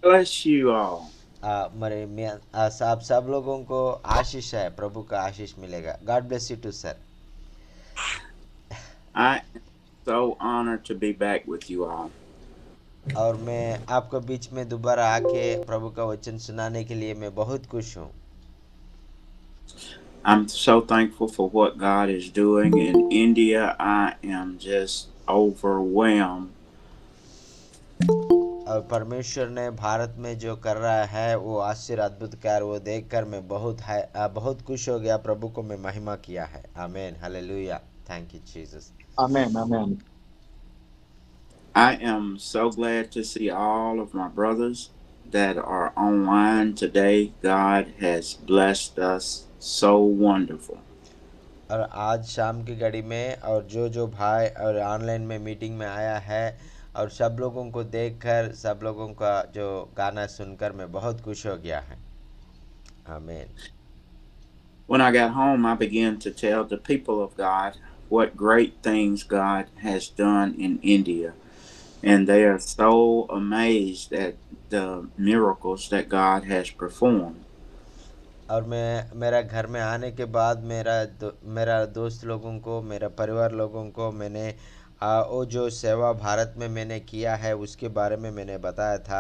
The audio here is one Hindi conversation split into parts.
Bless you all. आप सब लोगों को आशीष है, प्रभु का आशीष मिलेगा। God bless you too sir. I am so honored to be back with you all. और मैं आपको बीच में दोबारा आके प्रभु का वचन सुनाने के लिए मैं बहुत खुश हूँ। I'm so thankful for what God is doing in India. I am just overwhelmed. और परमेश्वर ने भारत में जो कर रहा है वो आश्चर्य अद्भुत कार्य वो देखकर मैं बहुत खुश हो गया। प्रभु को मैं महिमा किया है। आमीन, हालेलुया। Thank you Jesus. Amen. Amen. I am so glad to see all of my brothers that are online today. God has blessed us so wonderful. और आज शाम की घड़ी में और जो जो भाई और ऑनलाइन में मीटिंग में आया है और सब लोगों को देखकर सब लोगों का जो गाना सुनकर मैं बहुत खुश हो गया है। आमीन। When I got home, I began to tell the people of God what great things God has done in India. And they are so amazed at the miracles that God has performed. और मैं मेरा घर में आने के बाद मेरा दोस्त लोगों को, मेरा परिवार लोगों को मैंने वो जो सेवा भारत में मैंने किया है उसके बारे में मैंने बताया था।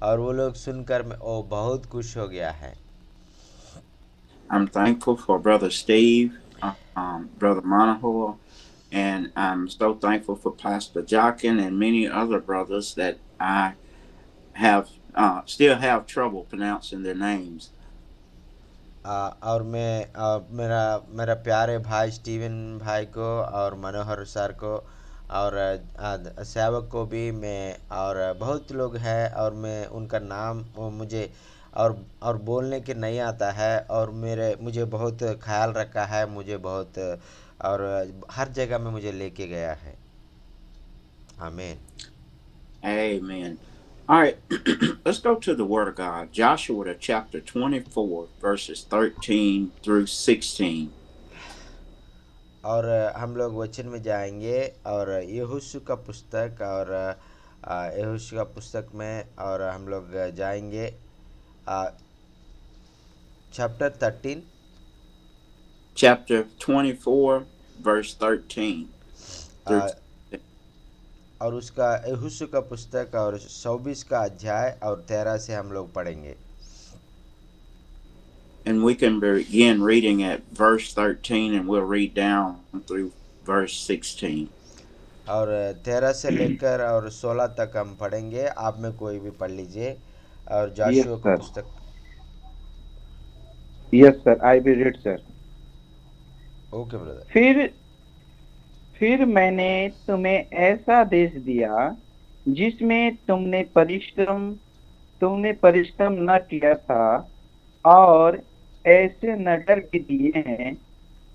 और वो लोग सुनकर वो बहुत खुश हो गया है। I'm thankful for Brother Steve, Brother Monahoy, and I'm so thankful for Pastor Jockin and many other brothers that I have still have trouble pronouncing their names. और मैं मेरा मेरा प्यारे भाई स्टीवन भाई को और मनोहर सर को और सेवक को भी मैं और बहुत लोग हैं और मैं उनका नाम वो मुझे और बोलने के नहीं आता है। और मेरे मुझे बहुत ख्याल रखा है, मुझे बहुत और हर जगह में मुझे लेके गया है। आमीन। Amen. All right, let's go to the Word of God. Joshua, the chapter 24, verses 13 through 16. और हम लोग वचन में जाएंगे और यहोशू का पुस्तक और यहोशू का पुस्तक में और हम लोग जाएंगे चैप्टर 13 Chapter 24, verse 13 through. और उसका यहोशू का पुस्तक और 24 का अध्याय और 13 से हम लोग पढ़ेंगे। And we can begin reading at verse 13 and we'll read down through verse 16. और 13 से लेकर और 16 तक हम पढ़ेंगे। आप में कोई भी पढ़ लीजिए। और Yes, जाशुआ का sir. पुस्तक। Yes, sir. I will read, sir. Okay brother. फिर मैंने तुम्हें ऐसा देश दिया जिसमें तुमने परिश्रम न किया था, और ऐसे नगर भी दिए हैं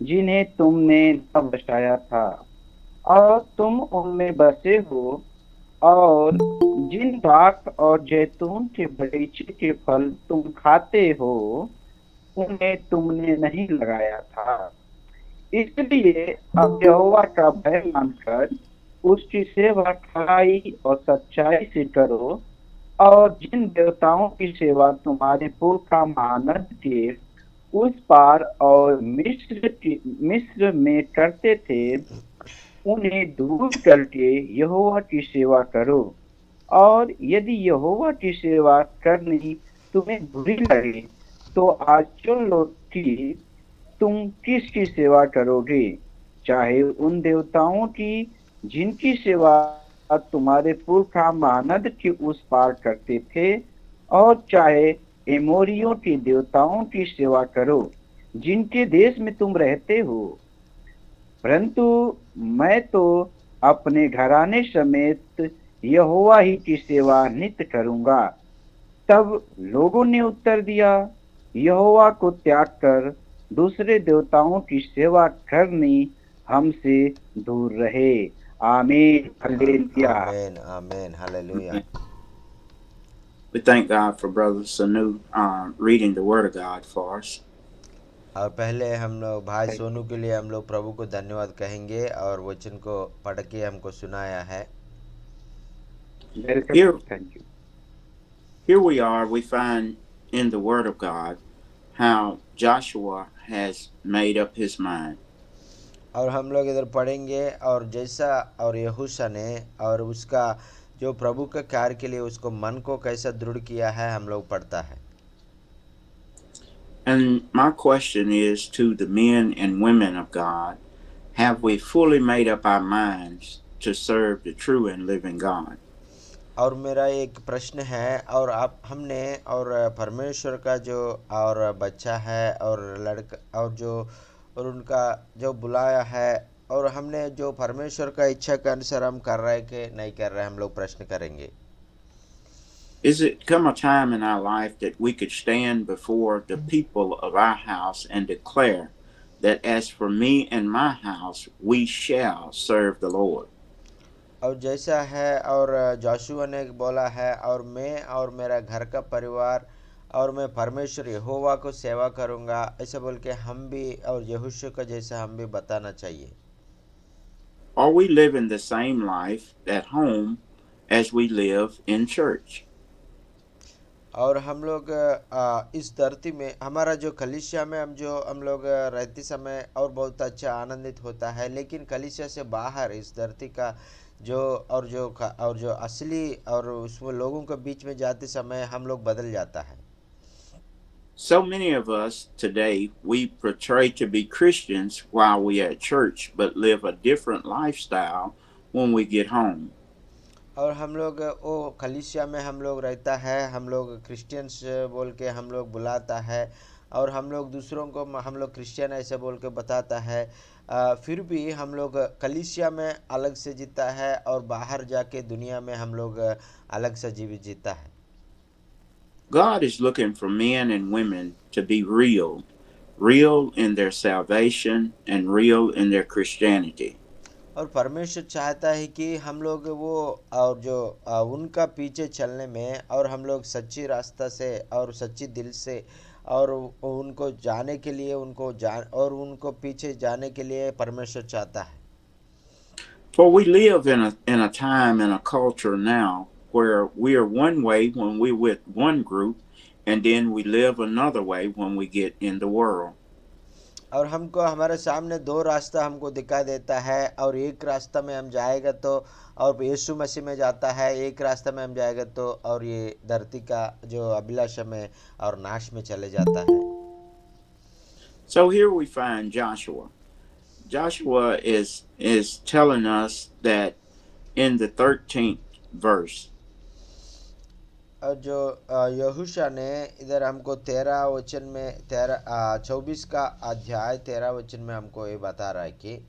जिन्हें तुमने न बसाया था, और तुम उनमें बसे हो, और जिन बाग और जैतून के बगीचे के फल तुम खाते हो उन्हें तुमने नहीं लगाया था। इसलिए अब यहोवा का भय मानकर उसकी सेवा खराई और सच्चाई से करो, और जिन देवताओं की सेवा तुम्हारे पुरखा महानद के उस पार और मिस्र में करते थे उन्हें दूर करके यहोवा की सेवा करो। और यदि यहोवा की सेवा करनी तुम्हें बुरी लगे तो आज चुन लो कि तुम किसकी सेवा करोगे, चाहे उन देवताओं की जिनकी सेवा तुम्हारे पुरखा महानद के उस पार करते थे, और चाहे एमोरियों के देवताओं की सेवा करो जिनके देश में तुम रहते हो। परंतु मैं तो अपने घराने समेत यहोवा ही की सेवा नित्य करूंगा। तब लोगों ने उत्तर दिया, यहोवा को त्याग कर दूसरे देवताओं की सेवा करनी हमसे दूर रहे। आमीन, हालेलुया। आमीन आमीन, hallelujah. We thank God for Brother Sanu reading the Word of God for us. और पहले हम लोग भाई सोनू के लिए हम लोग प्रभु को धन्यवाद कहेंगे और वचन को पढ़ के हमको सुनाया है। Welcome, Here, thank you. here we are, we find in the Word of God how Joshua has made up his mind. और हम लोग इधर पढ़ेंगे और जैसा और यहोशू ने और उसका जो प्रभु के कार्य के लिए उसको मन को कैसा दृढ़ किया है हम लोग पढ़ता है। And my question is to the men and women of God, have we fully made up our minds to serve the true and living God? और मेरा एक प्रश्न है और आप हमने और परमेश्वर का जो और बच्चा है और लड़का और जो और उनका जो बुलाया है और हमने जो परमेश्वर का इच्छा के अनुसार हम कर रहे हैं कि नहीं कर रहे हैं, हम लोग प्रश्न करेंगे। Is it come a time in our life that we could stand before the people of our house and declare that as for me and my house, we shall serve the Lord? और जैसा है और जोशुआ ने बोला है और मैं और मेरा घर का परिवार और मैं परमेश्वर यहोवा को सेवा करूंगा, ऐसा बोल के हम भी और यहोशू का जैसा हम भी बताना चाहिए। Are we living the same life at home as we live in church? और हम लोग इस धरती में हमारा जो कलीसिया में हम लोग रहते समय और बहुत अच्छा आनंदित होता है, लेकिन कलीसिया से बाहर इस धरती का जो और जो असली और उसमें लोगों के बीच में जाते समय हम लोग बदल जाता है। So many of us today, we portray to be Christians while we are at church, but live a different lifestyle when we get home. और हम लोग वो कलीसिया में हम लोग रहता है, हम लोग क्रिश्चियंस बोल के हम लोग बुलाता है और हम लोग दूसरों को हम लोग क्रिश्चियन ऐसे बोल के बताता है, फिर भी हम लोग कलीसिया में अलग से जीता है और बाहर जाके दुनिया में हम लोग अलग से जीवित जीता है। God is looking for men and women to be real, real in their salvation and real in their Christianity. और परमेश्वर चाहता है कि हम लोग वो और जो उनका पीछे चलने में और हम लोग सच्ची रास्ता से और सच्ची दिल से और उनको जाने के लिए उनको पीछे जाने के लिए परमेश्वर चाहता है। For we live in a time and a culture now where we are one way when we're with one group, and then we live another way when we get in the world. और हमको हमारे सामने दो रास्ता हमको दिखाई देता है और एक रास्ता में हम जाएगा तो और यीशु मसीह में जाता है, एक रास्ता में हम जाएगा तो और ये धरती का जो अभिलाषा में और नाश में चले जाता है। So here we find Joshua. Joshua is telling us that in the 13th verse. और जो यहोशू ने इधर हमको 13 वचन में 24 का अध्याय 13 वचन में हमको ये बता रहा है कि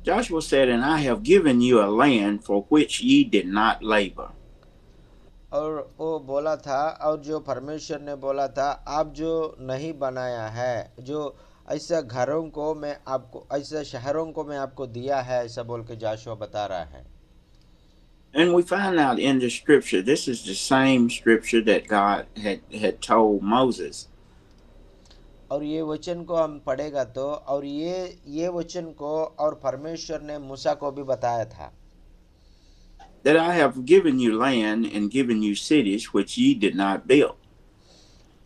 Joshua said, "And I have given you a land for which ye did not labor." और वो बोला था और जो परमेश्वर ने बोला था, आप जो नहीं बनाया है, जो ऐसा घरों को मैं आपको ऐसा शहरों को मैं आपको दिया है, ऐसा बोल के जोशुआ बता रहा है। And we find out in the scripture, this is the same scripture that God had told Moses. और ये वचन को हम पढ़ेगा तो और ये वचन को और परमेश्वर ने मूसा को भी बताया था, that I have given you land and given you cities which ye did not build.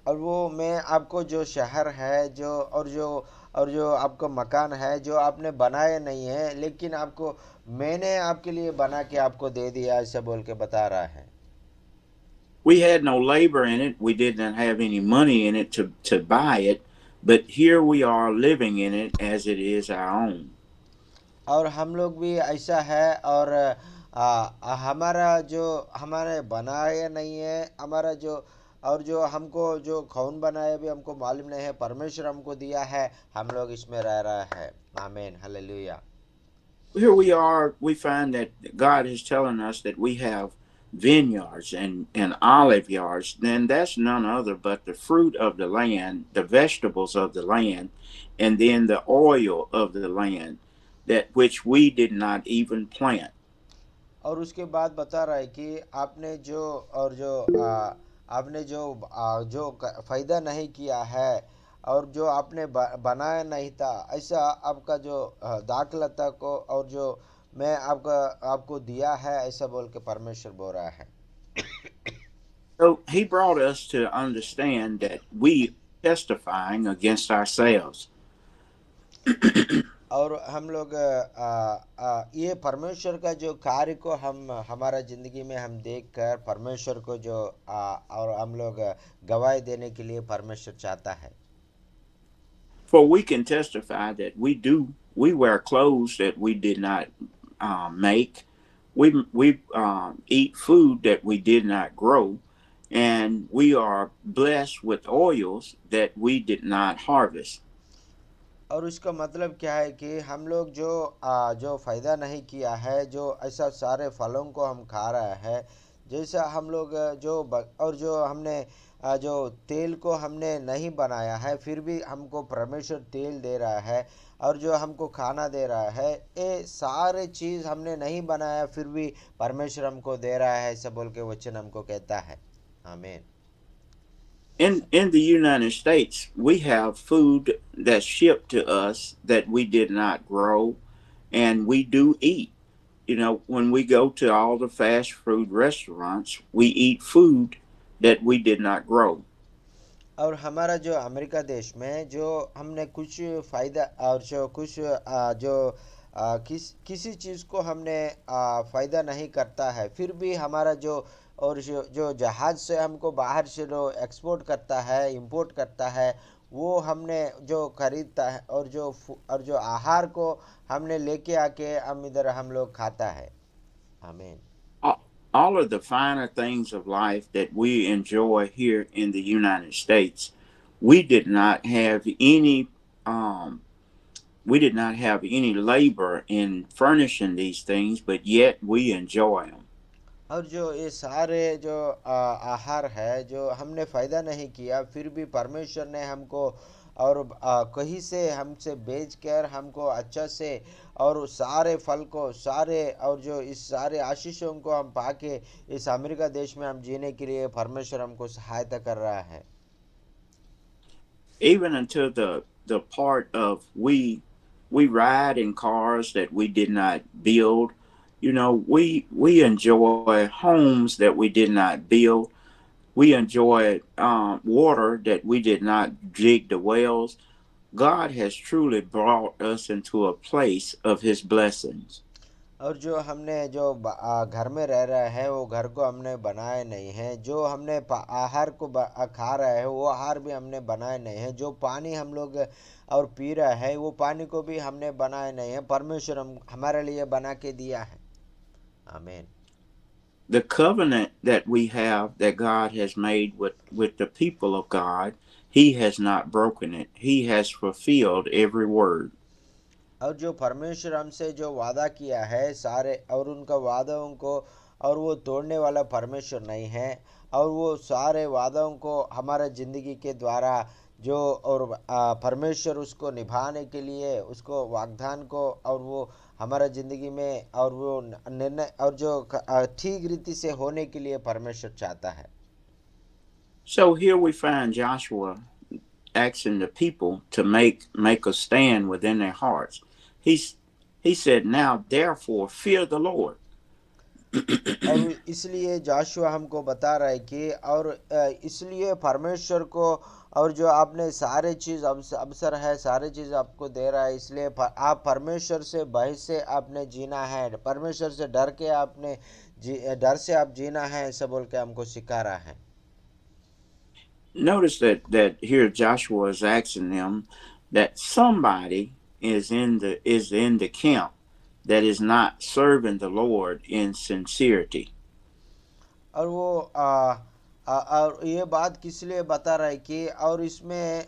और वो मैं आपको जो शहर है जो आपका मकान है जो आपने बनाए नहीं है, लेकिन आपको मैंने आपके लिए बना के आपको दे दिया, ऐसा बोल के बता रहा है। We had no labor in it. We didn't have any money in it to buy it, but here we are living in it as it is our own. और हम लोग भी ऐसा है और हमारा जो हमारे बनाया नहीं है, हमारा जो और जो हमको जो कौन बनाया भी हमको मालूम नहीं है, परमेश्वर हमको दिया है, हम लोग इसमें रह रहा है। आमीन, hallelujah. Here we are, we find that God is telling us that we have vineyards and olive yards. Then that's none other but the fruit of the land, the vegetables of the land, and then the oil of the land, that which we did not even plant. और उसके बाद बता रहा है कि आपने जो और जो आपने जो फायदा नहीं किया है और जो आपने बनाया नहीं था, ऐसा आपका जो दाखलता को और जो मैं आपको दिया है, ऐसा बोल के परमेश्वर बोल रहा है। So he brought us to understand that we testifying against ourselves. और हम लोग ये परमेश्वर का जो कार्य को हम हमारा ज़िंदगी में हम देख कर परमेश्वर को जो और हम लोग गवाही देने के लिए परमेश्वर चाहता है. For we can testify that we wear clothes that we did not make. We eat food that we did not grow, and we are blessed with oils that we did not harvest. और उसका मतलब क्या है कि हम लोग जो फ़ायदा नहीं किया है, जो ऐसा सारे फलों को हम खा रहे हैं, जैसा हम लोग और जो हमने जो तेल को हमने नहीं बनाया है, फिर भी हमको परमेश्वर तेल दे रहा है, और जो हमको खाना दे रहा है, ये सारे चीज़ हमने नहीं बनाया फिर भी परमेश्वर हमको दे रहा है, ऐसा बोल के वचन हमको कहता है. आमीन. In the United States, we have food that's shipped to us that we did not grow, and we do eat. You know, when we go to all the fast food restaurants, we eat food that we did not grow. और हमारा जो अमेरिका देश में जो हमने कुछ फ़ायदा और जो कुछ किसी चीज़ को हमने फ़ायदा नहीं करता है, फिर भी हमारा जो जहाज़ से हमको बाहर से जो एक्सपोर्ट करता है, इंपोर्ट करता है, वो हमने जो खरीदता है, और जो आहार को हमने लेके आके हम इधर हम लोग खाता है. आमीन. All of the finer things of life that we enjoy here in the United States, we did not have any um, we did not have any labor in furnishing these things, but yet we enjoy them. और जो ये सारे जो आहार है जो हमने फ़ायदा नहीं किया, फिर भी परमेश्वर ने हमको और कहीं से हमसे बेच कर हमको अच्छा से और सारे फल को सारे और जो इस सारे आशीषों को हम पाके इस अमेरिका देश में हम जीने के लिए परमेश्वर हमको सहायता कर रहा है. Even until the part of we ride in cars that we did not build. You know, we enjoy homes that we did not build. We enjoy water that we did not dig the wells. God has truly brought us into a place of His blessings. और जो हमने घर में रह रहा है, वो घर को हमने बनाए नहीं है. जो हमने आहार को खा रहे हैं, वो आहार भी हमने बनाए नहीं है. जो पानी हम लोग और पी रहे हैं, वो पानी को भी हमने बनाए नहीं है. परमेश्वर हमारे लिए बना के दिया है. आमीन. The covenant that we have, that God has made with the people of God, He has not broken it. He has fulfilled every word. और जो परमेश्वर हमसे जो वादा किया है सारे, और उनका वादों को और वो तोड़ने वाला परमेश्वर नहीं है, और वो सारे वादों को हमारे ज़िंदगी के द्वारा और परमेश्वर उसको निभाने के लिए उसको वाग्दान को और वो हमारा ज़िंदगी में और वो निर्णय और जो ठीक रीति से होने के लिए परमेश्वर चाहता है. So here we find Joshua asking the people to make a stand within their hearts. He said, "Now therefore fear the Lord." और इसलिए जाशुआ हमको बता रहा है कि और इसलिए परमेश्वर को और जो आपने सारे चीज़ अवसर है, सारे चीज़ आपको दे रहा है, इसलिए आप परमेश्वर से भय से आपने जीना है, परमेश्वर से डर के आपने डर से आप जीना है, ऐसा बोल के हमको सिखा रहा है. Notice that here Joshua is asking them that somebody is in the camp that is not serving the Lord in sincerity. और वो और ये बात किस लिए बता रहा है कि और इसमें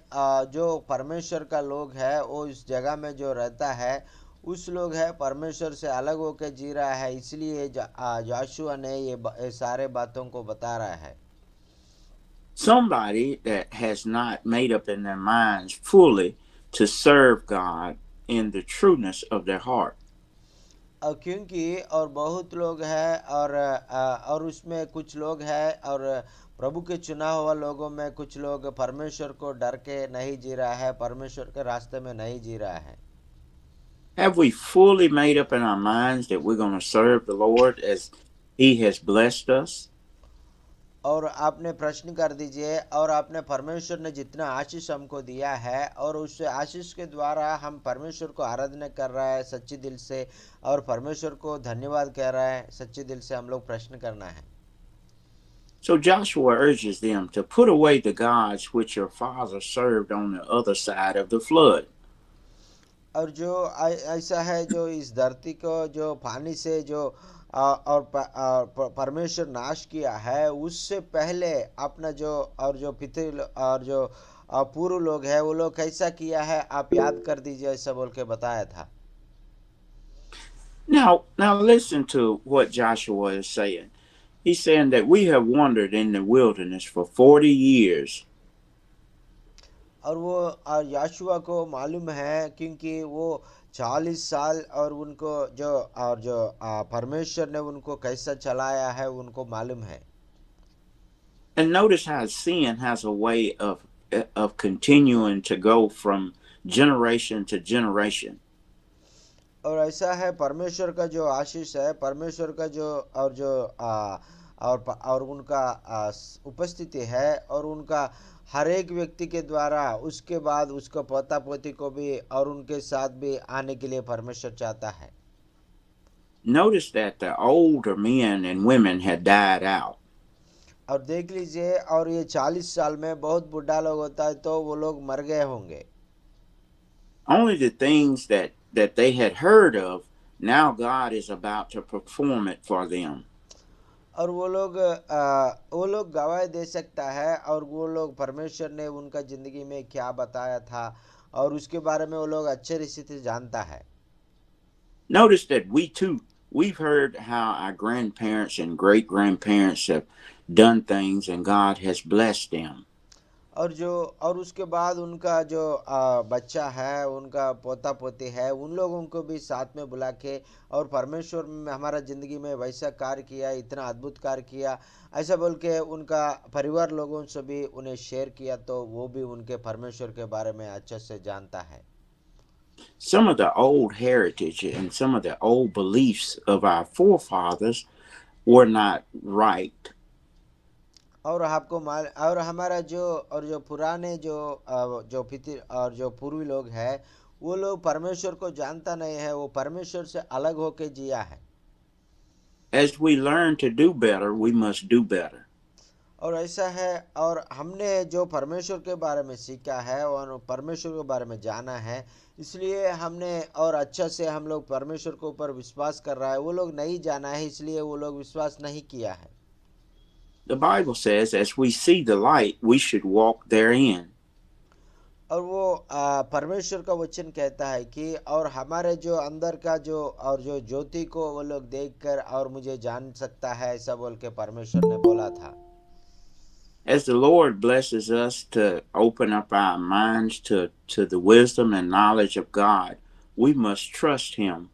जो परमेश्वर का लोग है, वो इस जगह में जो रहता है, उस लोग है परमेश्वर से अलग होकर जी रहा है, इसलिए जाशुआ ने ये सारे बातों को बता रहा है. Somebody that has not made up in their minds fully to serve God in the trueness of their heart. और क्योंकि और बहुत लोग हैं और उसमें कुछ लोग हैं और प्रभु के चुना हुआ लोगों में कुछ लोग परमेश्वर को डर के नहीं जी रहा है, परमेश्वर के रास्ते में नहीं जी रहा है. Have we fully made up in our minds that we're going to serve the Lord as He has blessed us? और आपने प्रश्न कर दीजिए, और आपने परमेश्वर ने जितना आशीष हमको दिया है और उस आशीष के द्वारा हम परमेश्वर को आराधना कर रहा है सच्चे दिल से, और परमेश्वर को धन्यवाद कह रहा है सच्चे दिल से, हम लोग प्रश्न करना है। So Joshua urges them to put away the gods which your fathers served on the other side of the flood. और जो ऐसा है जो इस धरती को जो पानी से जो और परमेश्वर नाश किया है, उससे पहले अपना जो और जो पितृ और जो पूर्व लोग हैं वो लोग कैसा किया है आप याद कर दीजिए, ऐसा बोल के बताया था। Now listen to what Joshua is saying. He's saying that we have wandered in the wilderness for 40 years. और वो याशुआ को मालूम है, क्योंकि वो 40 साल और उनको जो और जो परमेश्वर ने उनको कैसा चलाया है उनको मालूम है। And notice how sin has a way of continuing to go from generation to generation. और ऐसा है परमेश्वर का जो आशीष है, परमेश्वर का जो और जो और उनका उपस्थिति है और उनका हर एक व्यक्ति के द्वारा उसके बाद उसको पोता पोती को भी और उनके साथ भी आने के लिए परमेश्वर चाहता है। Notice that the older men and women had died out. और देख लीजिए, और ये 40 साल में बहुत बुढ़ा लोग होता है तो वो लोग मर गए होंगे। Only the things that they had heard of, now God is about to perform it for them. और वो लोग गवाही दे सकता है, और वो लोग परमेश्वर ने उनका जिंदगी में क्या बताया था और उसके बारे में वो लोग अच्छे रीति से जानता है। Notice that we've heard how our grandparents and great grandparents have done things and God has blessed them. और उसके बाद उनका जो बच्चा है, उनका पोता पोती है, उन लोगों को भी साथ में बुला के और परमेश्वर में हमारा ज़िंदगी में वैसा कार्य किया, इतना अद्भुत कार्य किया, ऐसा बोल के उनका परिवार लोगों से भी उन्हें शेयर किया, तो वो भी उनके परमेश्वर के बारे में अच्छे से जानता है। Some of the old heritage and some of the old beliefs of our forefathers were not right. और और हमारा जो पुराने जो पितृ और जो पूर्वी लोग हैं, वो लोग परमेश्वर को जानता नहीं है, वो परमेश्वर से अलग होके जिया है। As we learn to do better, we must do better. और ऐसा है, और हमने जो परमेश्वर के बारे में सीखा है और परमेश्वर के बारे में जाना है, इसलिए हमने और अच्छा से हम लोग परमेश्वर के ऊपर विश्वास कर रहा है। वो लोग नहीं जाना है, इसलिए वो लोग विश्वास नहीं किया है। The Bible says, as we see the light, we should walk therein. और वो परमेश्वर का वचन कहता है कि और हमारे जो अंदर का जो और जो ज्योति को वो लोग देखकर और मुझे जान सकता है, ऐसा बोल के परमेश्वर ने बोला था। As the Lord blesses us to open up our minds to the wisdom and knowledge of God, we must trust Him.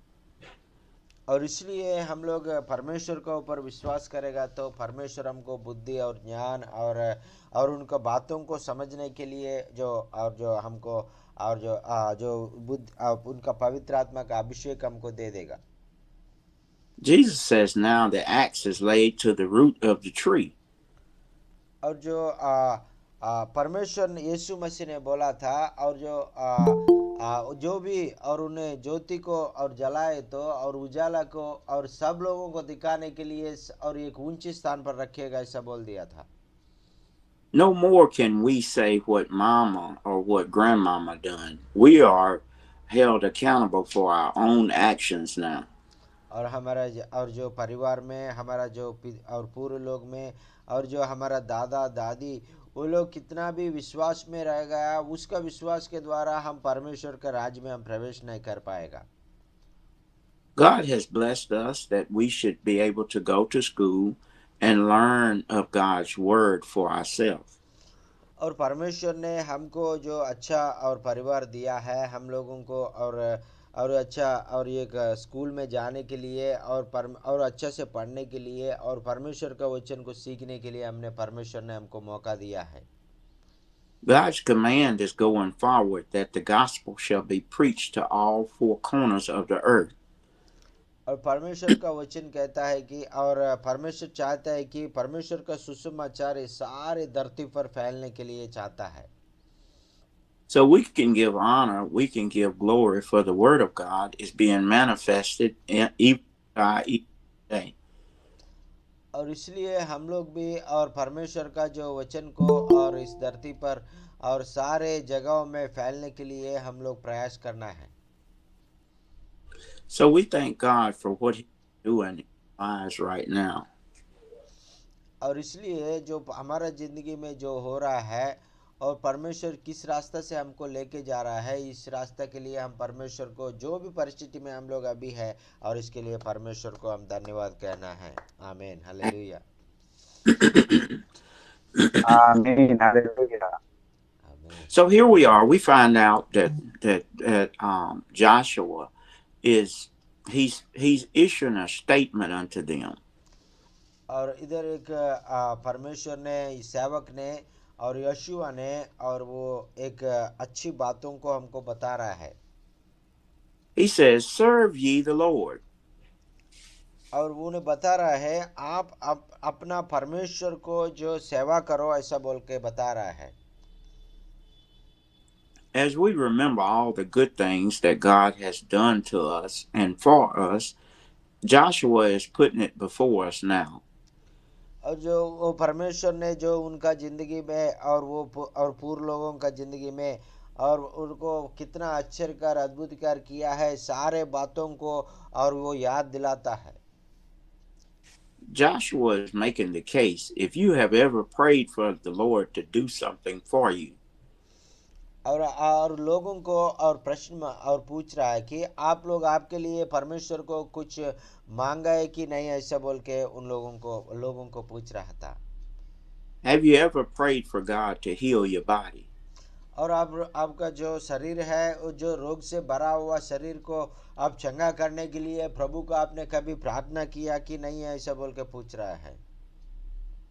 और इसलिए हम लोग परमेश्वर के ऊपर विश्वास करेगा तो परमेश्वर हमको बुद्धि और ज्ञान और उनका बातों को समझने के लिए जो हमको और जो बुद्धि उनका पवित्र आत्मा का अभिषेक हमको दे देगा। Jesus says now the axe is laid to the root of the tree. और जो परमेश्वर ने यीशु मसीह ने बोला था, और जो भी और उन्हें ज्योति को और जलाए तो और उजाला को और सब लोगों को दिखाने के लिए और एक ऊंचे स्थान पर रखेगा, ऐसा बोल दिया था। No more can we say what mama or what grandmama done. We are held accountable for our own actions now. और और जो परिवार में हमारा और पूर्व लोग में और जो हमारा दादा दादी, वो लोग कितना भी विश्वास में रह गया, उसका विश्वास के द्वारा हम परमेश्वर के राज्य में हम प्रवेश नहीं कर पाएगा। God has blessed us that we should be able to go to school and learn of God's word for ourselves. और परमेश्वर ने हमको जो अच्छा और परिवार दिया है हम लोगों को, और अच्छा और एक स्कूल में जाने के लिए और अच्छा से पढ़ने के लिए और परमेश्वर का वचन को सीखने के लिए हमने परमेश्वर ने हमको मौका दिया है। God's command is going forward that the gospel shall be preached to all four corners of the earth. और परमेश्वर का वचन कहता है कि और परमेश्वर चाहता है कि परमेश्वर का सुसमाचार इस सारे धरती पर फैलने के लिए चाहता है। So we can give honor, we can give glory for the word of God is being manifested even by each day. और इसलिए हम लोग भी और परमेश्वर का जो वचन को और इस धरती पर और सारे जगहों में फैलने के लिए हम लोग प्रयास करना है। So we thank God for what He's doing in our lives right now. और इसलिए जो हमारा ज़िंदगी में जो हो रहा है और परमेश्वर किस रास्ता से हमको लेके जा रहा है, इस रास्ते के लिए हम परमेश्वर को जो भी परिस्थिति में हम लोग अभी है और इसके लिए परमेश्वर को हम धन्यवाद कहना है। आमीन, हालेलुया। आमीन, हालेलुया। आमीन। So here we are. We find out that Joshua is he's issuing a statement unto them. और इधर एक परमेश्वर ने, इस सेवक ने और यशुआ ने और वो एक अच्छी बातों को हमको बता रहा है। He says, "Serve ye the Lord." और वो उन्हें बता रहा है आप अपना परमेश्वर को जो सेवा करो, ऐसा बोल के बता रहा है। As we remember all the good things that God has done to us and for us, Joshua is putting it before us now. और जो वो परमेश्वर ने जो उनका जिंदगी में और वो और पूर्व लोगों का जिंदगी में और उनको कितना आश्चर्यकार अद्भुतकार किया है, सारे बातों को और वो याद दिलाता है। Joshua is making the case. If you have ever prayed for the Lord to do something for you, और लोगों को और प्रश्न और पूछ रहा है कि आप लोग आपके लिए परमेश्वर को कुछ मांगा है कि नहीं, ऐसा बोल के उन लोगों को पूछ रहा था। have you ever prayed for God to heal your body? और आपका जो शरीर है, जो रोग से भरा हुआ शरीर को आप चंगा करने के लिए प्रभु को आपने कभी प्रार्थना किया कि नहीं, ऐसा बोल के पूछ रहा है।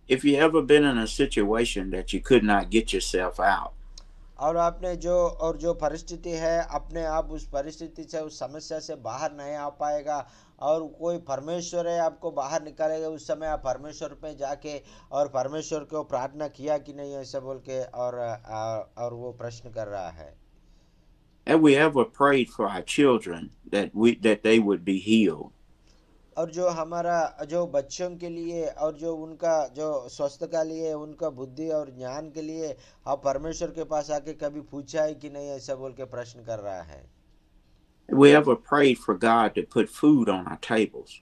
If you ever been in a situation that you could not get yourself out, और आपने जो परिस्थिति है, अपने आप उस परिस्थिति से, उस समस्या से बाहर नहीं आ पाएगा और कोई परमेश्वर है आपको बाहर निकालेगा, उस समय आप परमेश्वर पे जाके और परमेश्वर को प्रार्थना किया कि नहीं, ऐसा बोल के और वो प्रश्न कर रहा है। have we ever prayed for our children that they would be healed? और जो हमारा जो बच्चों के लिए और जो उनका जो स्वस्थ का लिए, उनका बुद्धि और ज्ञान के लिए आप परमेश्वर के पास आके कभी पूछा है कि नहीं, ऐसा बोल के प्रश्न कर रहा है। Have we ever prayed for God to put food on our tables?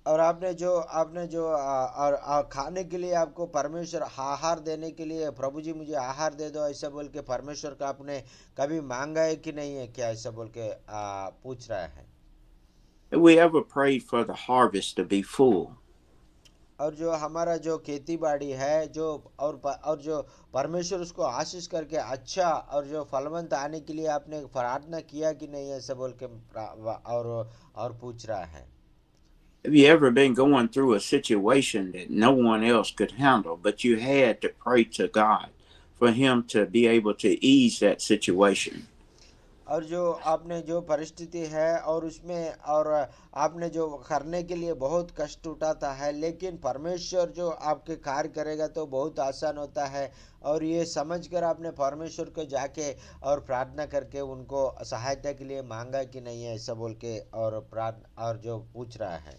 और आपने जो और खाने के लिए आपको परमेश्वर आहार देने के लिए, प्रभु जी मुझे आहार दे दो, ऐसा बोल के परमेश्वर का आपने कभी मांगा है कि नहीं है क्या, ऐसा बोल के पूछ रहा है। Have we ever prayed for the harvest to be full? और जो हमारा जो खेती बाड़ी है, जो और जो परमेश्वर उसको आशीष करके अच्छा और जो फलवंत आने के लिए आपने प्रार्थना किया कि नहीं, ऐसा बोल के और पूछ रहा है। Have you ever been going through a situation that no one else could handle, but you had to pray to God for Him to be able to ease that situation? और जो आपने जो परिस्थिति है और उसमें और आपने जो करने के लिए बहुत कष्ट उठाता है, लेकिन परमेश्वर जो आपके कार्य करेगा तो बहुत आसान होता है। और ये समझकर आपने परमेश्वर को जाके और प्रार्थना करके उनको सहायता के लिए मांगा कि नहीं है, ऐसा बोल के और प्रार्थना और जो पूछ रहा है।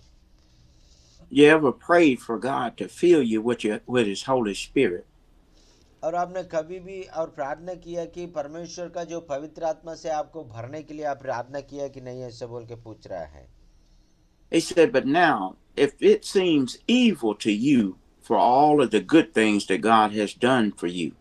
You ever prayed for God to fill you with His Holy Spirit? और आपने कभी भी और प्रार्थना किया कि परमेश्वर का जो पवित्र आत्मा से आपको भरने के लिए आप प्रार्थना किया कि नहीं, ऐसे बोल के पूछ रहा है। He said, but now, if it seems evil to you for all of the good things that God has done for you,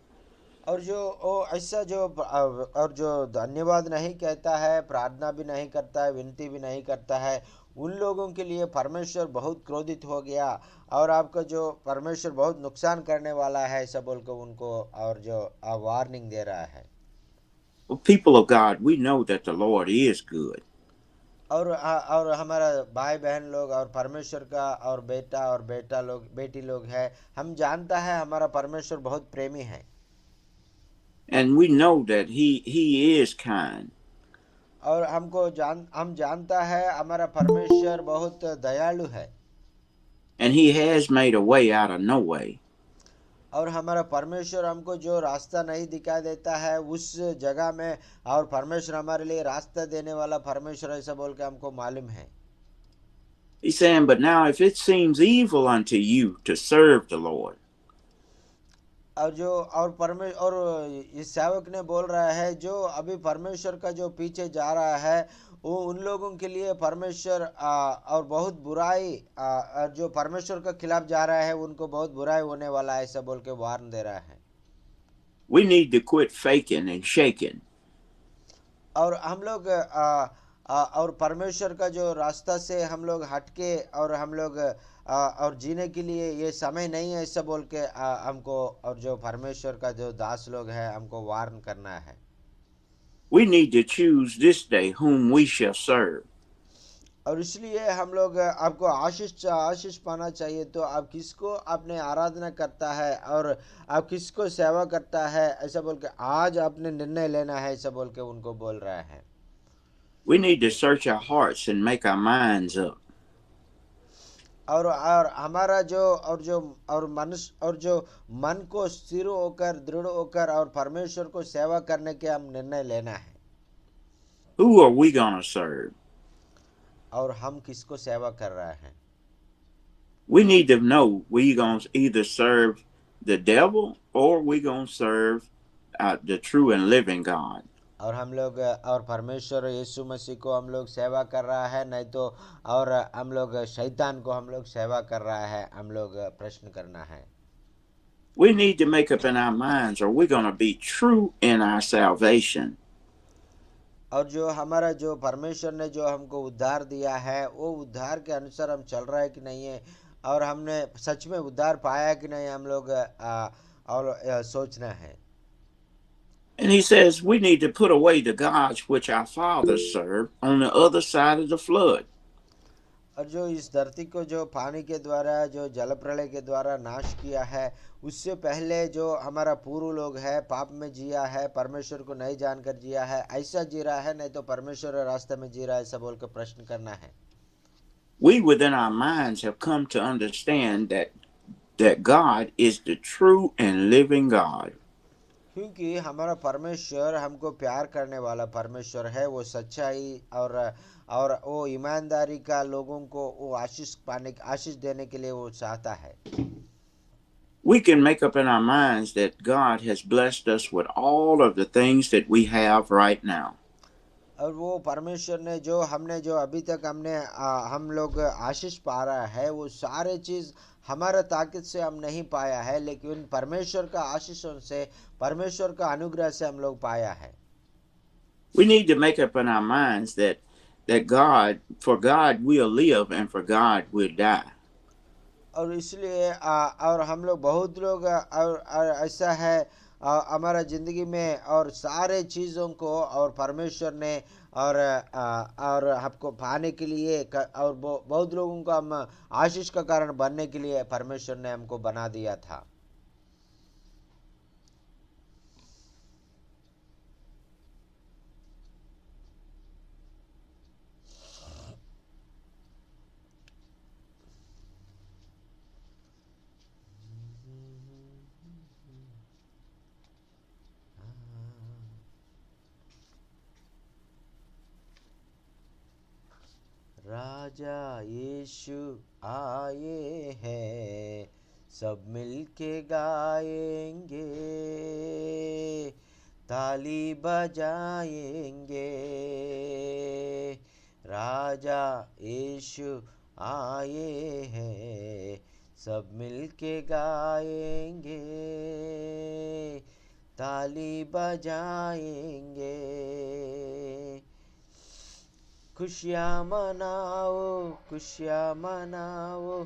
और जो वो ऐसा जो और जो धन्यवाद नहीं कहता है, प्रार्थना भी नहीं करता है, विनती भी नहीं करता है, उन लोगों के लिए परमेश्वर बहुत क्रोधित हो गया और आपका जो परमेश्वर बहुत नुकसान करने वाला है, ऐसा बोल के उनको और जो वार्निंग दे रहा है। well, people of God, we know that the Lord is good. और हमारा भाई बहन लोग और परमेश्वर का और बेटी लोग है, हम जानता है हमारा परमेश्वर बहुत प्रेमी है। And we know that he is kind. और हम जानता है हमारा परमेश्वर बहुत दयालु है, and He has made a way out of no way. और हमारा परमेश्वर हमको जो रास्ता नहीं दिखाई देता है उस जगह में, और परमेश्वर हमारे लिए रास्ता देने वाला परमेश्वर ऐसा बोल के हमको मालूम है। He's saying, but now if it seems evil unto you to serve the Lord, इस सेवक ने बोल रहा है जो अभी परमेश्वर का जो पीछे जा रहा है वो उन लोगों के लिए परमेश्वर और बहुत बुराई और जो परमेश्वर के खिलाफ जा रहा है उनको बहुत बुराई होने वाला है ऐसा बोल के वार्न दे रहा है। we need to quit faking and shaking. और हम लोग और परमेश्वर का जो रास्ता से हम लोग हटके और हम लोग और जीने के लिए ये समय नहीं है ऐसा बोल के हमको, और जो परमेश्वर का जो दास लोग हैं हमको वार्न करना है। We need to choose this day whom we shall serve. और इसलिए हम लोग आपको आशीष पाना चाहिए, तो आप किसको आपने आराधना करता है और आप किसको सेवा करता है ऐसा बोल के आज आपने निर्णय लेना है ऐसा बोल के उनको बोल रहा है। We need to search our hearts and make our minds up. और हमारा जो मनुष्य और जो मन को स्थिर होकर दृढ़ होकर और परमेश्वर को सेवा करने के हम निर्णय लेना है। Who are we going to serve? और हम किसको सेवा कर रहे हैं। We need to know we going to either serve the devil or we going to serve the true and living God. और हम लोग और परमेश्वर यीशु मसीह को हम लोग सेवा कर रहा है, नहीं तो और हम लोग शैतान को हम लोग सेवा कर रहा है, हम लोग प्रश्न करना है। We need to make up in our minds, are we going to be true in our salvation? और जो हमारा जो परमेश्वर ने जो हमको उद्धार दिया है वो उद्धार के अनुसार हम चल रहा है कि नहीं है, और हमने सच में उद्धार पाया कि नहीं, हम लोग और सोचना है। And he says we need to put away the gods which our fathers served on the other side of the flood. और जो इस धरती को जो पानी के द्वारा जो जल प्रलय के द्वारा नाश किया है उससे पहले जो हमारा पूर्व लोग है पाप में जिया है, परमेश्वर को नहीं जानकर जिया है, ऐसा जी रहा है, नहीं तो परमेश्वर के रास्ते में जी रहा है ऐसा बोल कर प्रश्न करना है। We within our minds have come to understand that God is the true and living God. क्योंकि हमारा परमेश्वर हमको प्यार करने वाला परमेश्वर है, वो सच्चाई और वो ईमानदारी का लोगों को वो आशीष देने के लिए वो चाहता है। We can make up in our minds that God has blessed us with all of the things that we have right now. और वो परमेश्वर ने जो अभी तक हम लोग आशीष पा रहा है वो सारे चीज हमारा ताकत से हम नहीं पाया है, लेकिन परमेश्वर का आशीषों से, परमेश्वर का अनुग्रह से हम लोग पाया है। We need to make up in our minds that for God we'll live and for God we'll die. और इसलिए और हम लोग बहुत लोग और ऐसा है हमारा ज़िंदगी में और सारे चीज़ों को और परमेश्वर ने और हमको पाने के लिए और बहुत लोगों को हम आशीष का कारण बनने के लिए परमेश्वर ने हमको बना दिया था। राजा यीशु आए हैं, सब मिलके गाएंगे, ताली बजाएंगे। राजा यीशु आए हैं, सब मिलके गाएंगे, ताली बजाएंगे। खुशियाँ मनाओ, खुशियाँ मनाओ,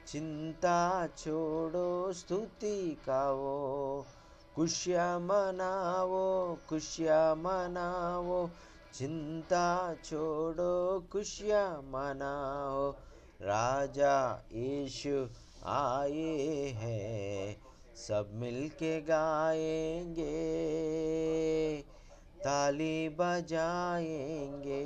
चिंता छोड़ो, स्तुति गाओ। खुशियाँ मनाओ, खुशियाँ मनाओ, चिंता छोड़ो, खुशियाँ मनाओ। राजा यीशु आए हैं, सब मिलके गाएंगे, ताली बजाएंगे।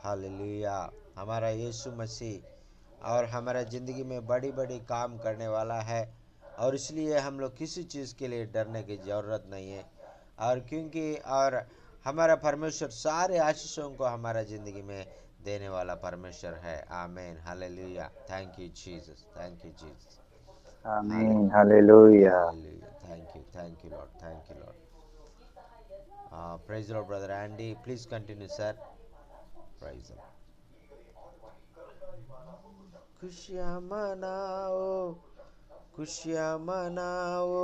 हालेलुया। हमारा यीशु मसीह और हमारा ज़िंदगी में बड़ी बड़ी काम करने वाला है, और इसलिए हम लोग किसी चीज़ के लिए डरने की ज़रूरत नहीं है। और क्योंकि और हमारा परमेश्वर सारे आशीषों को हमारा ज़िंदगी में देने वाला परमेश्वर है। आमीन। हालेलुया। Thank you Jesus, thank you Jesus. आमीन, हालेलुया। हालेलुया। Thank you Lord, thank you Lord. Praise the Lord, brother Andy. Please continue, sir. Praise the Lord. खुशियाँ मनाओ, खुशियाँ मनाओ,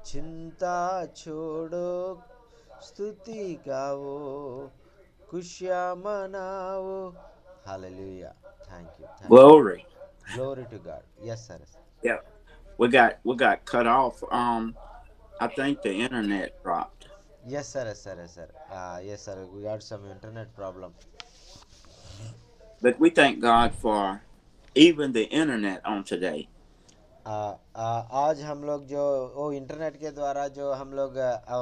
चिंता छोड़ो, स्तुति गाओ, खुशियाँ मनाओ। Hallelujah. Thank you. Thank you. Glory. Glory to God. Yes, sir. Yeah. We got cut off. I think the internet dropped. Yes, sir. Yes, sir. Yes, sir. Yes, sir. We got some internet problem. But we thank God for even the internet on today. आज हम लोग जो वो इंटरनेट के द्वारा जो हम लोग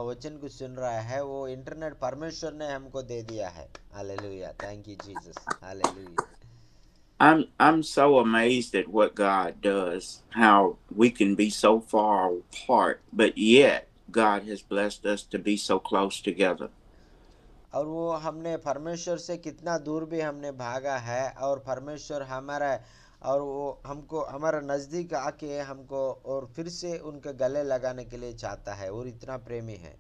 वचन को सुन रहा है, वो इंटरनेट परमेश्वर ने हमको दे दिया है। Hallelujah. Thank you Jesus. Hallelujah. I'm so amazed at what God does, how we can be so far apart, but yet God has blessed us to be so close together. और वो हमने परमेश्वर से कितना दूर भी हमने भागा है, और परमेश्वर हमारा और वो हमको हमारा नज़दीक आके हमको और फिर से उनके गले लगाने के लिए चाहता है, और इतना प्रेमी है।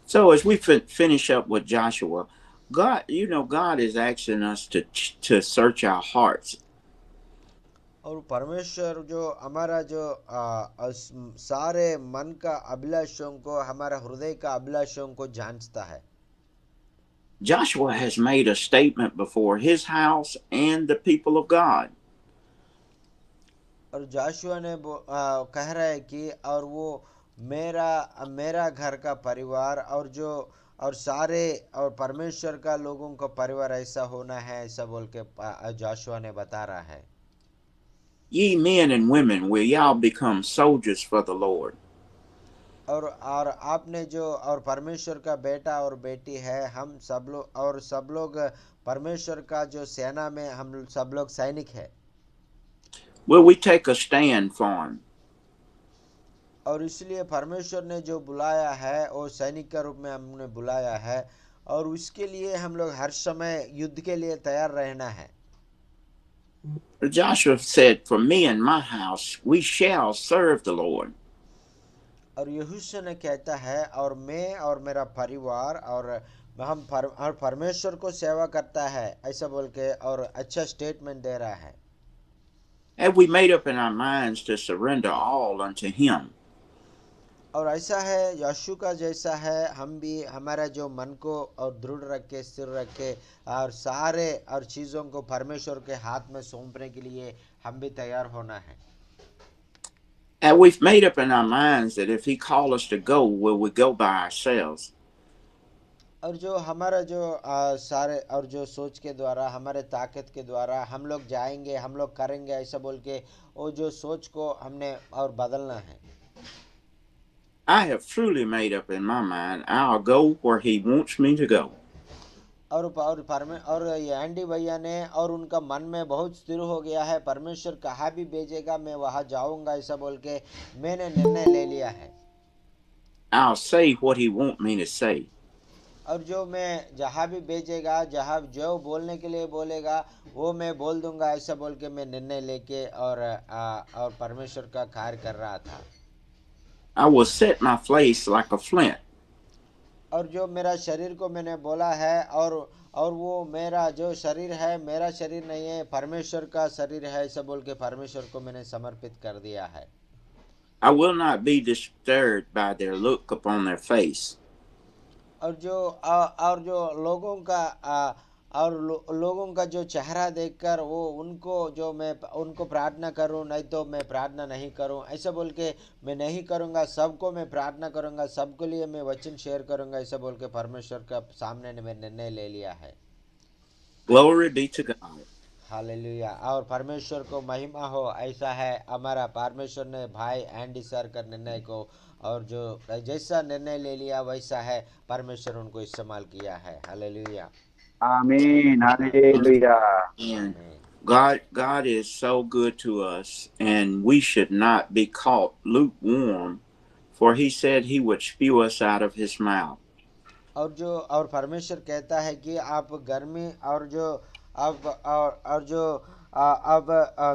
So as we finish up with Joshua, God is asking us to search our hearts. और परमेश्वर जो हमारा जो सारे मन का अभिलाषों को, हमारा हृदय का अभिलाषों को जांचता है। Joshua has made a statement before his house and the people of God. और जाशुआ ने कह रहा है कि और वो मेरा घर का परिवार और जो और सारे और परमेश्वर का लोगों का परिवार ऐसा होना है, ऐसा बोल के जाशुआ ने बता रहा है। Ye men and women, will y'all become soldiers for the Lord? और आपने जो और परमेश्वर का बेटा और बेटी है, हम सब लोग परमेश्वर का जो सेना में हम सब लोग सैनिक है। Will we take a stand for him? और इसलिए परमेश्वर ने जो बुलाया है, वो सैनिक के रूप में हमने बुलाया है, और उसके लिए हम लोग हर समय युद्ध के लिए तैयार रहना है। Joshua said, "For me and my house, we shall serve the Lord." और यहोशू ने कहता है, और मैं और मेरा परिवार और हम परमेश्वर को सेवा करता है, ऐसा बोल के और अच्छा स्टेटमेंट दे रहा है। Have we made up in our minds to surrender all unto him? और ऐसा है, यशु का जैसा है, हम भी हमारा जो मन को और दृढ़ रख के, स्थिर रख के और सारे और चीज़ों को परमेश्वर के हाथ में सौंपने के लिए हम भी तैयार होना है। And we've made up in our minds that if he called us to go, will we go by ourselves? और जो हमारा जो सारे और जो सोच के द्वारा, हमारे ताकत के द्वारा हम लोग जाएंगे, हम लोग करेंगे, ऐसा बोल के वो जो सोच को हमने और बदलना है। I have truly made up in my mind, I'll go where he wants me to go. और ये एंडी भैया ने और उनका मन में बहुत स्थिर हो गया है, परमेश्वर कहाँ भी भेजेगा मैं वहाँ जाऊंगा, ऐसा बोल के मैंने निर्णय ले लिया है। I'll say what he wants me to say. और जो मैं जहाँ भी भेजेगा, जहाँ जो बोलने के लिए बोलेगा वो मैं बोल दूंगा, ऐसा बोल के मैं निर्णय लेके और परमेश्वर का कार्य कर रहा था। I will set my face like a flint. और जो मेरा शरीर को मैंने बोला है, और वो मेरा जो शरीर है, मेरा शरीर नहीं है, परमेश्वर का शरीर है, ऐसा बोल के परमेश्वर को मैंने समर्पित कर दिया है। I will not be disturbed by their look upon their face. और जो लोगों का लोगों का जो चेहरा देखकर वो उनको जो मैं उनको प्रार्थना करूं, नहीं तो मैं प्रार्थना नहीं करूं, ऐसा बोल के मैं नहीं करूंगा। सबको मैं प्रार्थना करूंगा, सबके लिए मैं वचन शेयर करूंगा, ऐसा बोल के परमेश्वर का सामने ने मैं निर्णय ले लिया है। Glory be to God. Hallelujah. और परमेश्वर को महिमा हो। ऐसा है हमारा परमेश्वर ने भाई एंडी सर का निर्णय को, और जो जैसा निर्णय ले लिया वैसा है परमेश्वर उनको इस्तेमाल किया है। हालेलुया। आमीन, हालेलुया। And आमीन। God is so good to us, and we should not be caught lukewarm, for He said He would spew us out of His mouth. और परमेश्वर कहता है कि आप गर्मी और जो अब और जो अब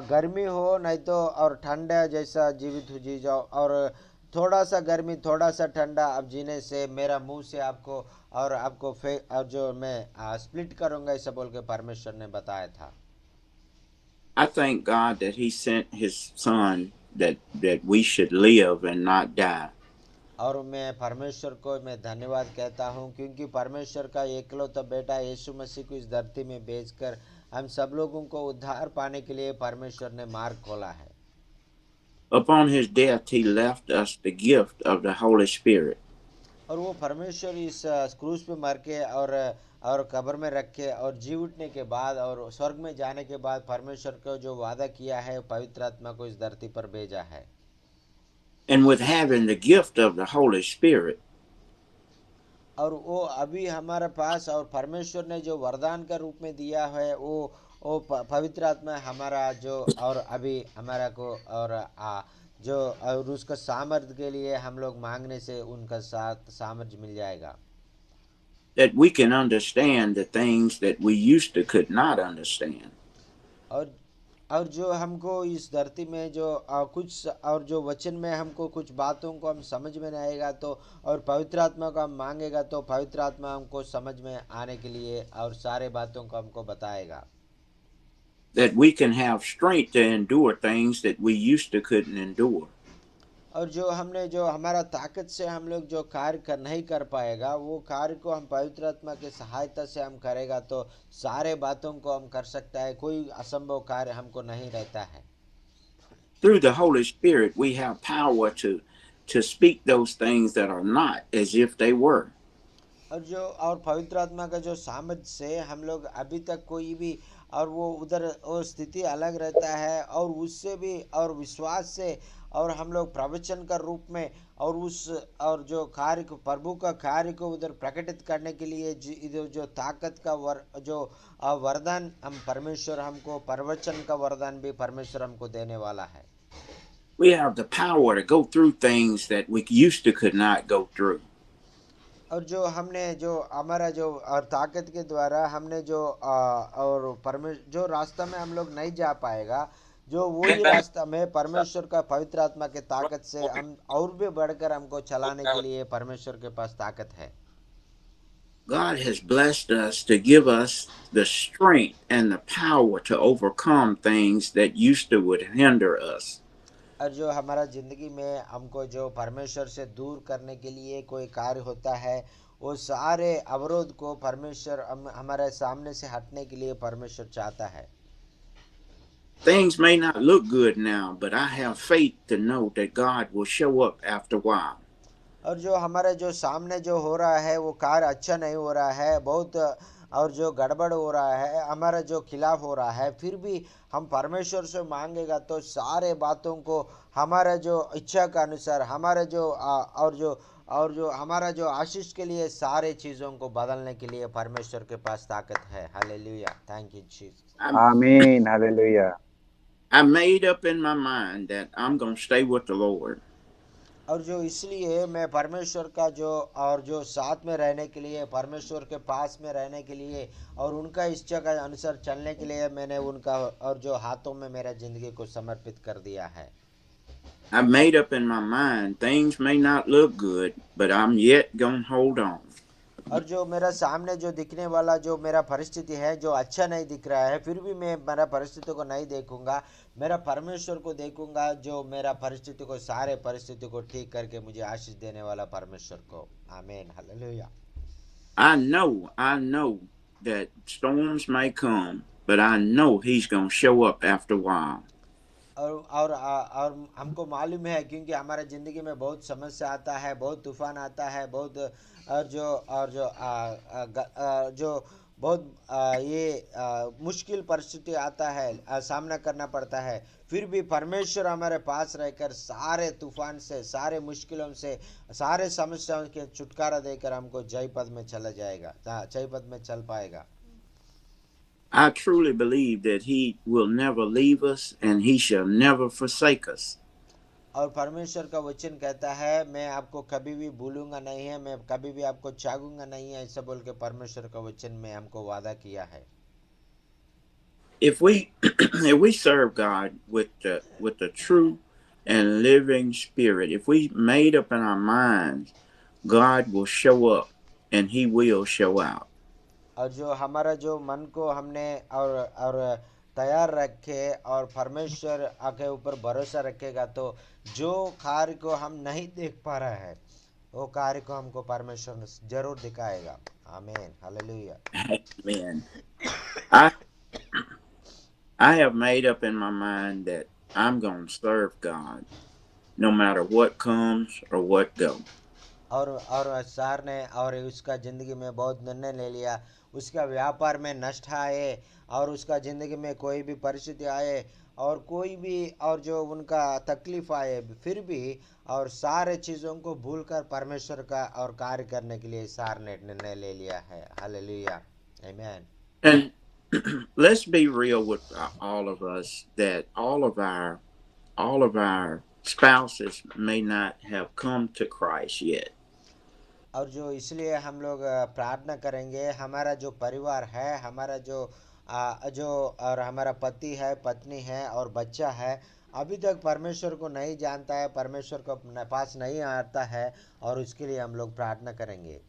गर्मी हो नहीं तो और ठंडा जैसा जीवित हो जी जाओ, और थोड़ा सा गर्मी थोड़ा सा ठंडा अब जीने से मेरा मुंह से आपको और आपको और जो मैं स्प्लिट करूंगा ऐसा बोल के परमेश्वर ने बताया था। I thank God that He sent His Son that we should live and not die. और मैं परमेश्वर को मैं धन्यवाद कहता हूँ, क्योंकि परमेश्वर का एकलौता बेटा यीशु मसीह को इस धरती में भेजकर हम सब लोगों को उद्धार पाने के लिए परमेश्वर ने मार्ग खोला है। Upon His death, He left us the gift of the Holy Spirit. और वो परमेश्वर इस क्रूस पे मर के और कब्र में रख के और जी उठने के बाद और स्वर्ग में जाने के बाद परमेश्वर को जो वादा किया है पवित्र आत्मा को इस धरती पर भेजा है। And with having the gift of the Holy Spirit, और वो अभी हमारे पास और परमेश्वर ने जो वरदान का रूप में दिया है वो पवित्र आत्मा हमारा जो और अभी हमारा को और जो और उसका सामर्थ्य के लिए हम लोग मांगने से उनका साथ सामर्थ्य मिल जाएगा, that we can understand the things that we used to could not understand. और जो हमको इस धरती में जो कुछ और जो वचन में हमको कुछ बातों को हम समझ में नहीं आएगा तो और पवित्र आत्मा को हम मांगेगा तो पवित्र आत्मा हमको समझ में आने के लिए और सारे बातों को हमको बताएगा। That we can have strength to endure things that we used to couldn't endure. और जो हमने जो हमारा ताकत से हम लोग जो कार्य नहीं कर पाएगा वो कार्य को हम पवित्र आत्मा के सहायता से हम करेगा तो सारे बातों को हम कर सकता है, कोई असंभव कार्य हमको नहीं रहता है। Through the Holy Spirit, we have power to speak those things that are not as if they were. और पवित्र आत्मा का जो सामर्थ्य से हम लोग अभी तक कोई भी और वो उधर वो स्थिति अलग रहता है और उससे भी और विश्वास से और हम लोग प्रवचन का रूप में और उस और जो कार्य को प्रभु का कार्य को उधर प्रकटित करने के लिए जो ताकत का जो वरदान हम परमेश्वर हमको प्रवचन का वरदान भी परमेश्वर हमको देने वाला है। We have the power to go through things that we used to could not go through. और जो हमने जो हमारा जो और ताकत के द्वारा हमने जो और जो रास्ता में हम लोग नहीं जा पाएगा जो वही रास्ता में परमेश्वर का पवित्र आत्मा के ताकत से हम और भी बढ़कर हमको चलाने के लिए परमेश्वर के पास ताकत है। God has blessed us to give us the strength and the power to overcome things that used to would hinder us. और जो हमारा जिंदगी में हमको जो परमेश्वर से दूर करने के लिए कोई कार्य होता है वो सारे अवरोध को परमेश्वर हमारे सामने से हटने के लिए परमेश्वर चाहता है। Things may not look good now, but I have faith to know that God will show up after a while. और जो हमारे जो सामने जो हो रहा है वो कार्य अच्छा नहीं हो रहा है बहुत और जो गड़बड़ हो रहा है हमारा जो खिलाफ हो रहा है, फिर भी हम परमेश्वर से मांगेगा तो सारे बातों को हमारा जो इच्छा का अनुसार हमारा जो और जो हमारा जो आशीष के लिए सारे चीज़ों को बदलने के लिए परमेश्वर के पास ताकत है। Hallelujah, thank you Jesus. आमीन, hallelujah. I made up in my mind that I'm going to stay with the Lord. और जो इसलिए मैं परमेश्वर का जो और जो साथ में रहने के लिए परमेश्वर के पास में रहने के लिए और उनका इच्छा का अनुसार चलने के लिए मैंने उनका और जो हाथों में मेरा जिंदगी को समर्पित कर दिया है। I made up in my mind things may not look good, but I'm yet going to hold on. और जो मेरा सामने जो दिखने वाला जो मेरा परिस्थिति है जो अच्छा नहीं दिख रहा है, फिर भी मैं मेरा परिस्थिति को नहीं देखूंगा, मेरा परमेश्वर को देखूंगा जो मेरा परिस्थिति को सारे परिस्थिति को ठीक करके मुझे आशीष देने वाला परमेश्वर को। आमीन, hallelujah. I know that storms may come, but I know He's going to show up after a while. और हमको मालूम है क्योंकि हमारे ज़िंदगी में बहुत समस्या आता है, बहुत तूफान आता है, बहुत जो बहुत मुश्किल परिस्थिति आता है, सामना करना पड़ता है, फिर भी परमेश्वर हमारे पास रहकर सारे तूफान से, सारे मुश्किलों से, सारे समस्याओं के छुटकारा देकर हमको जय पद में चला जाएगा, जय पद में चल पाएगा। I truly believe that He will never leave us and He shall never forsake us. और परमेश्वर का वचन कहता है, मैं आपको कभी भी भूलूंगा नहीं है, मैं कभी भी आपको त्यागूंगा नहीं है, ऐसा बोल के परमेश्वर का वचन में हमको वादा किया है। If we if we serve God with the true and living spirit, if we made up in our minds, God will show up and He will show out. और जो हमारा जो मन को हमने और तैयार रखे और परमेश्वर के ऊपर भरोसा रखेगा, तो जो कार्य को हम नहीं देख पा रहे हैं वो कार्य को हमको परमेश्वर जरूर दिखाएगा। आमीन, hallelujah. Amen. I I have made up in my mind that I'm going to serve God no matter what comes or what goes. और सार ने और उसका ज़िंदगी में बहुत निर्णय ले लिया, उसका व्यापार में नष्ट आए और उसका ज़िंदगी में कोई भी परिस्थिति आए और कोई भी और जो उनका तकलीफ आए, फिर भी और सारे चीज़ों को भूलकर परमेश्वर का और कार्य करने के लिए सार ने निर्णय ले लिया है। हालेलुया, आमीन। And let's be real with all of us that all of our spouses may not have come to Christ yet. और जो इसलिए हम लोग प्रार्थना करेंगे, हमारा जो परिवार है, हमारा जो और हमारा पति है, पत्नी है और बच्चा है, अभी तक परमेश्वर को नहीं जानता है, परमेश्वर को अपने पास नहीं आता है, और उसके लिए हम लोग प्रार्थना करेंगे।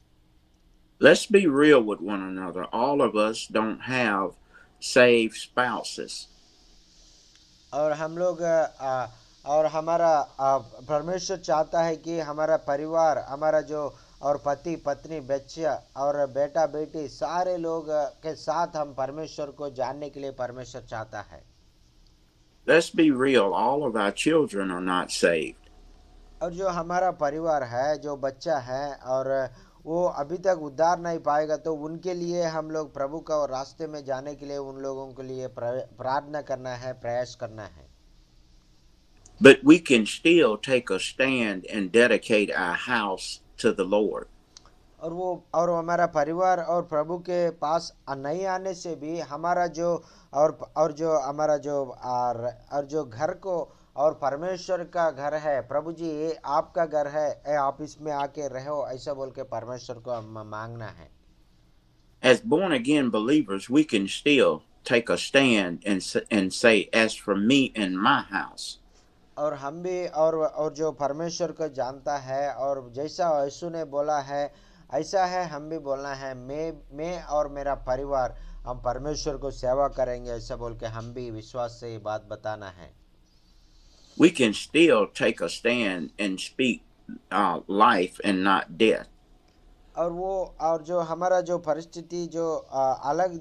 Let's be real with one another. All of us don't have saved spouses. और हम लोग और हमारा परमेश्वर चाहता है कि हमारा परिवार, हमारा जो और पति पत्नी बच्चा और बेटा बेटी सारे लोग के साथ हम परमेश्वर को जानने के लिए परमेश्वर चाहता है। Let's be real. All of our children are not saved. और जो हमारा परिवार है, जो बच्चा है और वो अभी तक उद्धार नहीं पाएगा, तो उनके लिए हम लोग प्रभु का रास्ते में जाने के लिए उन लोगों के लिए प्रार्थना करना है, प्रयास करना है। But we can still take a stand and dedicate our house to the Lord. और हमारा परिवार और प्रभु के पास नहीं आने से भी हमारा जो और जो हमारा जो और जो घर को और परमेश्वर का घर है, प्रभु जी ये आपका घर है, आप इसमें आके रहो, ऐसा बोल के परमेश्वर को मांगना है। As born again believers, we can still take a stand and say, as for me and my house. और हम भी और जो परमेश्वर को जानता है और जैसा यीशु ने बोला है ऐसा है हम भी बोलना है, मैं और मेरा परिवार हम परमेश्वर को सेवा करेंगे, ऐसा बोल के हम भी विश्वास से ये बात बताना है। We can still take a stand and speak life and not death. और जो हमारा जो परिस्थिति जो अलग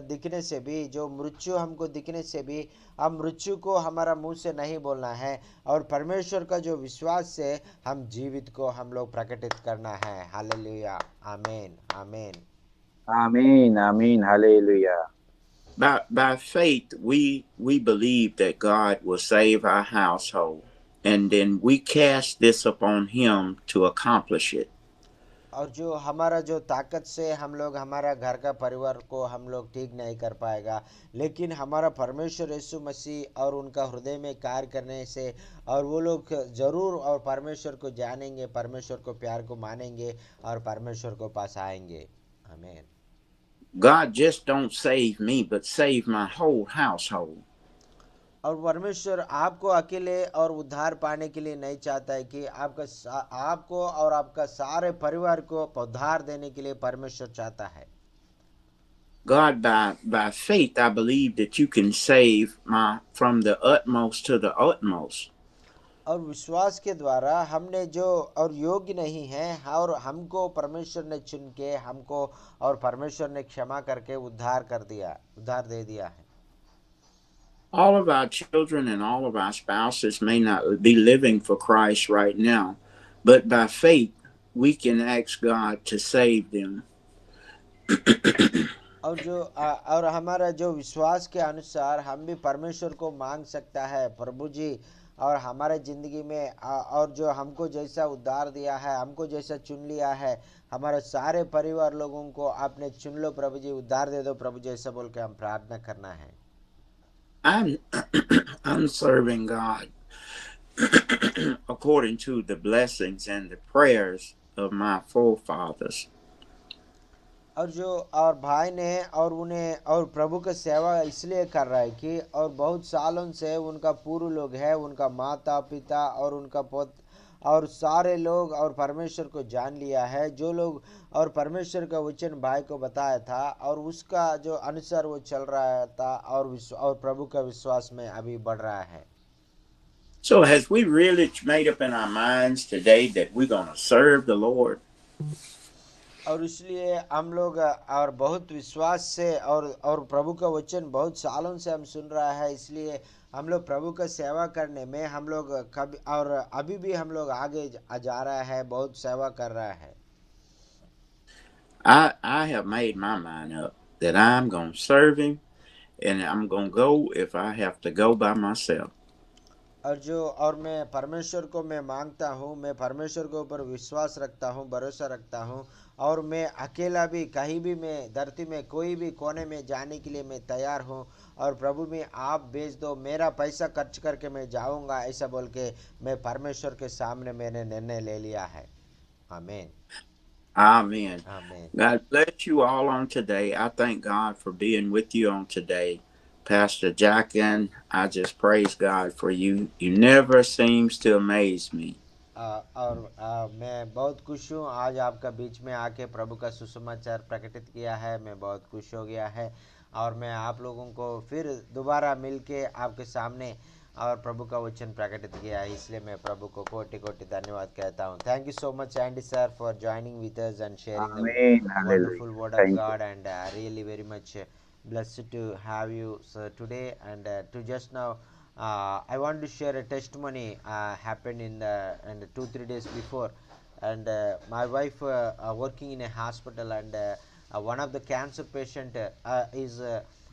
दिखने से भी, जो मृत्यु हमको दिखने से भी, हम मृत्यु को हमारा मुंह से नहीं बोलना है, और परमेश्वर का जो विश्वास से हम जीवित को हम लोग प्रकटित करना है। हालेलुया, आमीन, आमीन, आमीन, आमीन, hallelujah. By faith, we believe that God will save our household, and then we cast this upon Him to accomplish it. और जो हमारा जो ताकत से हम लोग हमारा घर का परिवार को हम लोग ठीक नहीं कर पाएगा, लेकिन हमारा परमेश्वर यीशु मसीह और उनका हृदय में कार्य करने से और वो लोग ज़रूर और परमेश्वर को जानेंगे, परमेश्वर को प्यार को मानेंगे और परमेश्वर को पास आएंगे। आमीन। God just don't save me, but save my whole household. और परमेश्वर आपको अकेले और उद्धार पाने के लिए नहीं चाहता है कि आपको और आपका सारे परिवार को उद्धार देने के लिए परमेश्वर चाहता है। God, by faith, I believe that you can save from the utmost to the utmost. और विश्वास के द्वारा हमने जो और योग्य नहीं है और हमको परमेश्वर ने चुन के हमको और परमेश्वर ने क्षमा करके उद्धार दे दिया है। All of our children and all of our spouses may not be living for Christ right now, but by faith, we can ask God to save them. और हमारा जो विश्वास के अनुसार हम भी परमेश्वर को मांग सकता है, प्रभु जी, और हमारे ज़िंदगी में और जो हमको जैसा उद्धार दिया है, हमको जैसा चुन लिया है, हमारे सारे परिवार लोगों को आपने चुन लो प्रभु जी, उद्धार दे दो प्रभु जी, ऐसा बोल के हम प्रार्थना करना है। I'm I'm serving God according to the blessings and the prayers of my forefathers. और भाई ने और उन्हें और प्रभु का सेवा इसलिए कर रहा है कि और बहुत सालों से उनका पूर्व लोग है, उनका माता पिता और उनका पुत्र और सारे लोग और परमेश्वर को जान लिया है, जो लोग और परमेश्वर का वचन भाई को बताया था और उसका जो अनुसार वो चल रहा था और प्रभु का विश्वास में अभी बढ़ रहा है। So, has we really made up in our minds today that we're going to serve the Lord? और इसलिए हम लोग और बहुत विश्वास से और प्रभु का वचन बहुत सालों से हम सुन रहा है, इसलिए हम लोग प्रभु का सेवा करने में हम लोग कभी और अभी भी हम लोग आगे जा रहा है, बहुत सेवा कर रहा है। I have made my mind up that I'm going to serve Him, and I'm going to go if I have to go by myself. और मैं परमेश्वर को मैं मांगता हूँ, मैं परमेश्वर के ऊपर विश्वास रखता हूँ, भरोसा रखता हूँ, और मैं अकेला भी कहीं भी मैं धरती में कोई भी कोने में जाने के लिए मैं तैयार हूँ, और प्रभु में आप भेज दो, मेरा पैसा खर्च करके मैं जाऊँगा, ऐसा बोल के मैं परमेश्वर के सामने मैंने निर्णय ले लिया है। आमीन। Amen. आमीन। God bless you all on today. I thank God for being with you on today. Pastor Jackin, I just praise God for you. You never seems to amaze me. मैं बहुत खुश हूँ आज आपका बीच में आके प्रभु का सुसमाचार प्रकटित किया है, मैं बहुत खुश हो गया है, और मैं आप लोगों को फिर दोबारा मिल के आपके सामने और प्रभु का वचन प्रकटित किया है, इसलिए मैं प्रभु को कोटि कोटि धन्यवाद कहता हूँ। Thank you so much Andy sir for joining with us and sharing the Amen. wonderful Hallelujah. word of Thank you. God, and really very much blessed to have you sir today, and to just now I want to share a testimony happened in the 2-3 days before, and my wife working in a hospital, and one of the cancer patient is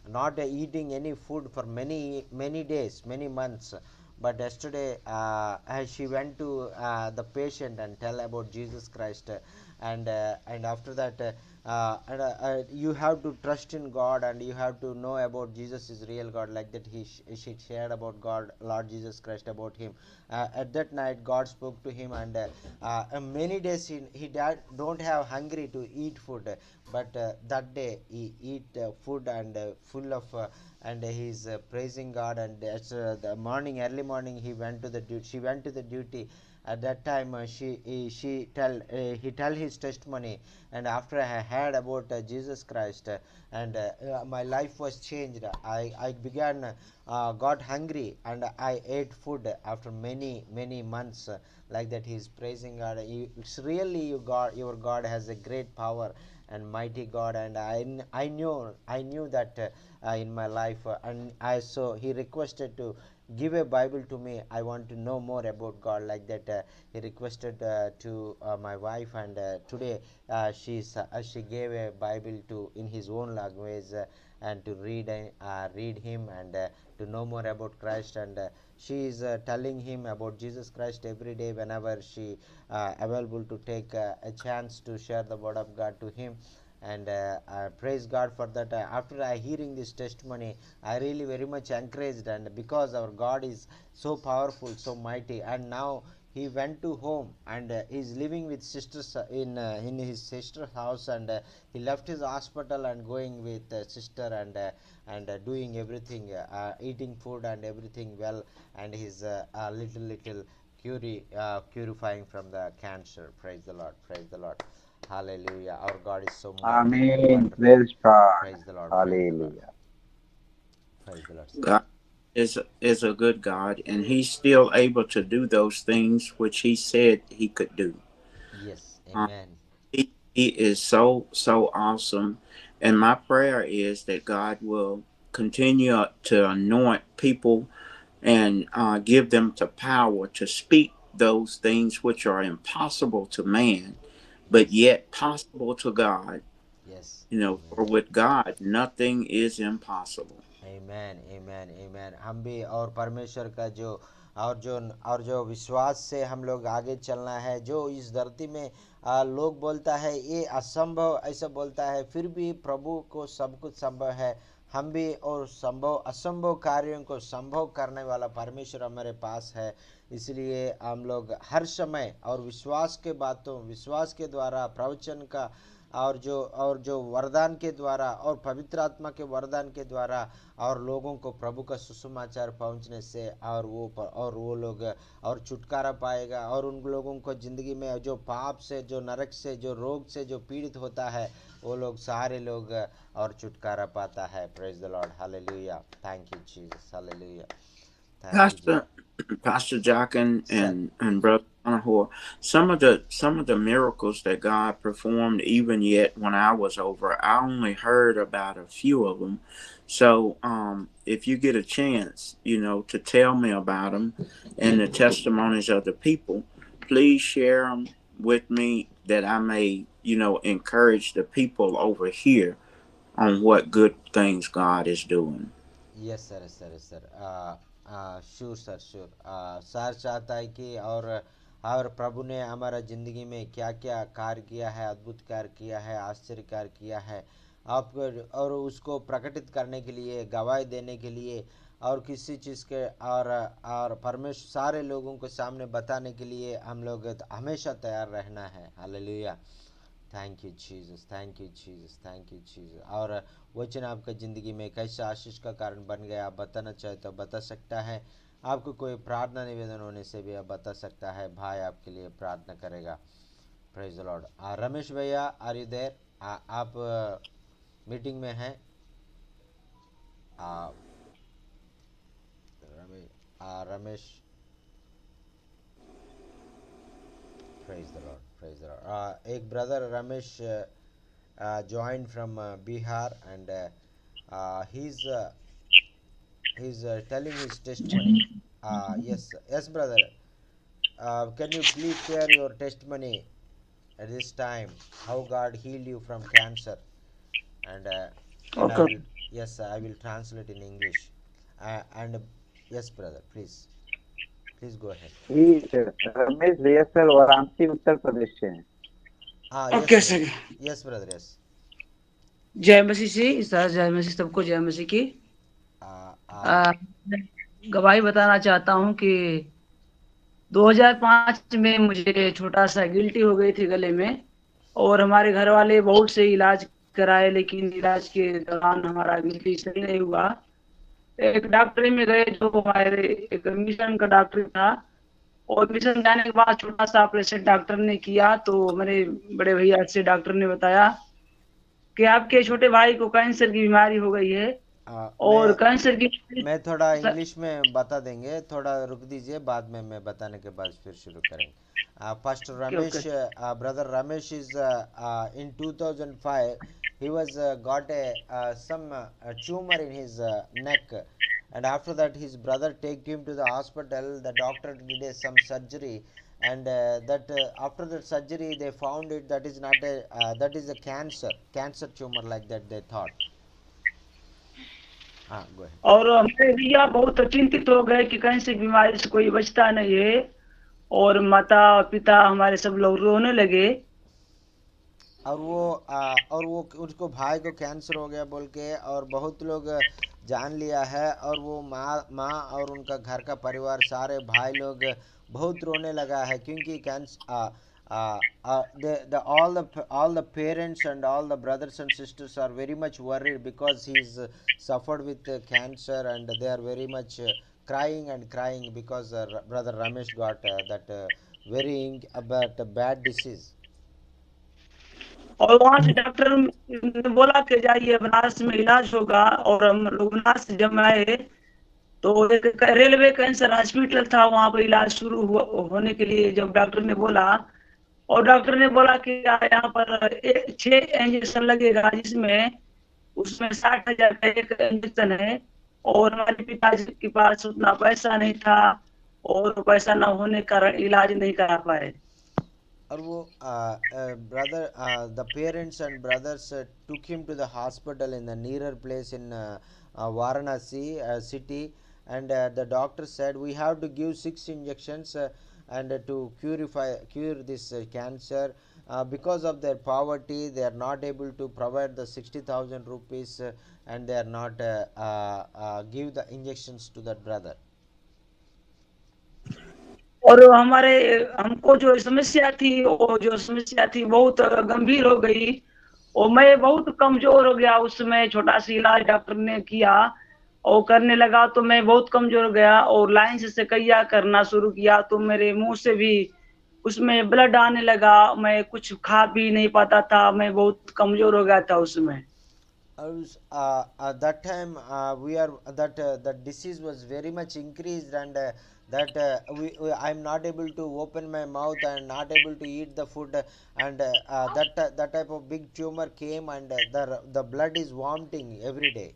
not eating any food for many days, many months. But yesterday she went to the patient and tell about Jesus Christ, and after that you have to trust in God, and you have to know about Jesus is real God, like that she shared about God, Lord Jesus Christ, about him. At that night God spoke to him, and many days he don't have hungry to eat food, but that day he eat food, and full of and he's praising God, and that's the morning, early morning she went to the duty. At that time he tell his testimony, and after I heard about Jesus Christ, and my life was changed. I began got hungry, and I ate food after many months, like that he's praising God. It's really your God has a great power and mighty God, and I knew that in my life, and I so he requested to give a Bible to me. I want to know more about God, like that he requested to my wife, and today she gave a Bible to in his own language, and to read him, and to know more about Christ, and she is telling him about Jesus Christ every day whenever she available to take a chance to share the word of God to him. And I praise God for that. After hearing this testimony, I really very much encouraged, and because our God is so powerful, so mighty, and now he went to home, and is living with sisters in his sister's house, and he left his hospital and going with sister, and doing everything, eating food and everything well, and he's little purifying from the cancer. Praise the Lord, praise the Lord. Hallelujah. Our God is so mighty and Amen. wonderful. Praise God. Praise the Lord, praise the Lord, Hallelujah. praise the Lord. God is a good God, and He's still able to do those things which He said He could do. Yes, Uh, amen. he is so awesome, and my prayer is that God will continue to anoint people and give them the power to speak those things which are impossible to man, but Yes, yet possible to God. yes, For with God, nothing is impossible. आमेन आमेन आमेन। हम भी और परमेश्वर का जो और जो विश्वास से हम लोग आगे चलना है। जो इस धरती में लोग बोलता है ये असंभव ऐसा बोलता है, फिर भी प्रभु को सब कुछ संभव है। हम भी और संभव असंभव कार्यों को संभव करने वाला परमेश्वर हमारे पास है। इसलिए हम लोग हर समय और विश्वास के द्वारा प्रवचन का और जो वरदान के द्वारा और पवित्र आत्मा के वरदान के द्वारा और लोगों को प्रभु का सुसमाचार पहुंचने से और वो लोग और छुटकारा पाएगा। और उन लोगों को ज़िंदगी में जो पाप से, जो नरक से, जो रोग से जो पीड़ित होता है, वो लोग सारे लोग और छुटकारा पाता है। Praise the Lord, hallelujah, thank you Jesus, hallelujah, thank you Pastor Pastor Jockin sir. and Brother Anahor, some of the miracles that God performed, even yet when I was over, I only heard about a few of them. So if you get a chance, to tell me about them and the testimonies of the people, please share them with me that I may, encourage the people over here on what good things God is doing. Yes sir, yes sir, yes sir, sure sir, sure. Sir चाहता है कि और प्रभु ने हमारा ज़िंदगी में क्या क्या कार्य किया है, अद्भुत कार्य किया है, आश्चर्य कार्य किया है आपको, और उसको प्रकटित करने के लिए, गवाही देने के लिए, और किसी चीज़ के और परमेश्वर सारे लोगों को सामने बताने के लिए हम लोग हमेशा तैयार रहना है। Hallelujah, thank you Jesus, thank you Jesus, thank you Jesus. और वचन आपका ज़िंदगी में कैसे आशीष का कारण बन गया, आप बताना चाहे तो बता सकता है। आपको कोई प्रार्थना निवेदन होने से भी आप बता सकता है, भाई आपके लिए प्रार्थना करेगा। Praise the Lord. रमेश भैया, आर यू देयर? आप मीटिंग में हैं? Ramesh, praise the Lord, praise the Lord. एक brother Ramesh joined from Bihar, and he's telling his testimony. Yes brother, can you please share your testimony at this time, how God healed you from cancer? And I Okay. will, yes, I will translate in English. And yes brother, please go ahead. ठीक है। रमेश भैया सर वाराणसी उत्तर प्रदेश से हैं। Yes okay brother, sir, yes brother, yes. जय मसीह जी सर, जय मसीह, सबको जय मसीह की। uh, uh, आ, गवाही बताना चाहता हूँ कि 2005 में मुझे छोटा सा गिल्टी हो गई थी गले में, और हमारे घर वाले बहुत से इलाज कराए, लेकिन इलाज के दौरान हमारा गिल्टी सही नहीं हुआ। एक डॉक्टर में गए जो हमारे एक मिशन का डॉक्टर था, और मिशन जाने के बाद छोटा सा ऑपरेशन डॉक्टर ने किया, तो मेरे बड़े भैया से डॉक्टर ने बताया कि आपके छोटे भाई को कैंसर की बीमारी हो गई है, और मैं कैंसर की मैं थोड़ा सर, इंग्लिश में बता देंगे, थोड़ा रुक दीजिए, बाद में मैं बताने के बाद फिर शुरू करेंगे। Pastor okay okay. Ramesh, brother Ramesh is in 2005 he was got a some tumor in his neck, and after that his brother take him to the hospital. The doctor did some surgery, and that after the surgery they found it that is not a that is a cancer tumor, like that they thought. Go ahead. और हमारे भैया बहुत चिंतित हो गए कि कैंसर की बीमारी से कोई बचता नहीं है, और माता पिता हमारे सब लोग रोने लगे। और वो उसको भाई को कैंसर हो गया बोल के और बहुत लोग जान लिया है, और वो माँ और उनका घर का परिवार सारे भाई लोग बहुत रोने लगा है, क्योंकि all the parents and all the brothers and sisters are very much worried because he's suffered with cancer, and they are very much crying and crying because brother Ramesh got that very about bad disease. और वहां से डॉक्टर ने बोला कि जाइए बनारस में इलाज होगा, और हम लोग बनारस जब आए तो एक रेलवे कैंसर हॉस्पिटल था, वहां पर इलाज शुरू होने के लिए जब डॉक्टर ने बोला, और डॉक्टर ने बोला कि यहाँ पर 6 इंजेक्शन लगेगा, जिसमें उसमें 60,000 का एक इंजेक्शन है, और हमारे पिताजी के पास उतना पैसा नहीं था, और पैसा न होने के कारण इलाज नहीं करा पाए। और वो brother, the parents and brothers took him to the hospital in the nearer place in Varanasi city, and the doctor said we have to give 6 injections and to cure this cancer. Because of their poverty, they are not able to provide the 60,000 rupees, and they are not give the injections to that brother. और हमारे हमको जो समस्या थी, वो जो समस्या थी बहुत गंभीर हो गई, और मैं बहुत कमजोर हो गया। उस समय छोटा सा इलाज डॉक्टर ने किया और करने लगा तो मैं बहुत कमजोर हो गया, और लाइन से सकैया करना शुरू किया तो मेरे मुंह से भी उसमें ब्लड आने लगा। मैं कुछ खा पी नहीं पाता था, मैं बहुत कमजोर हो गया था उसमें। At that time we are that disease was very much increased, and that I'm not able to open my mouth and not able to eat the food, and that type of big tumor came, and the blood is vomiting every day.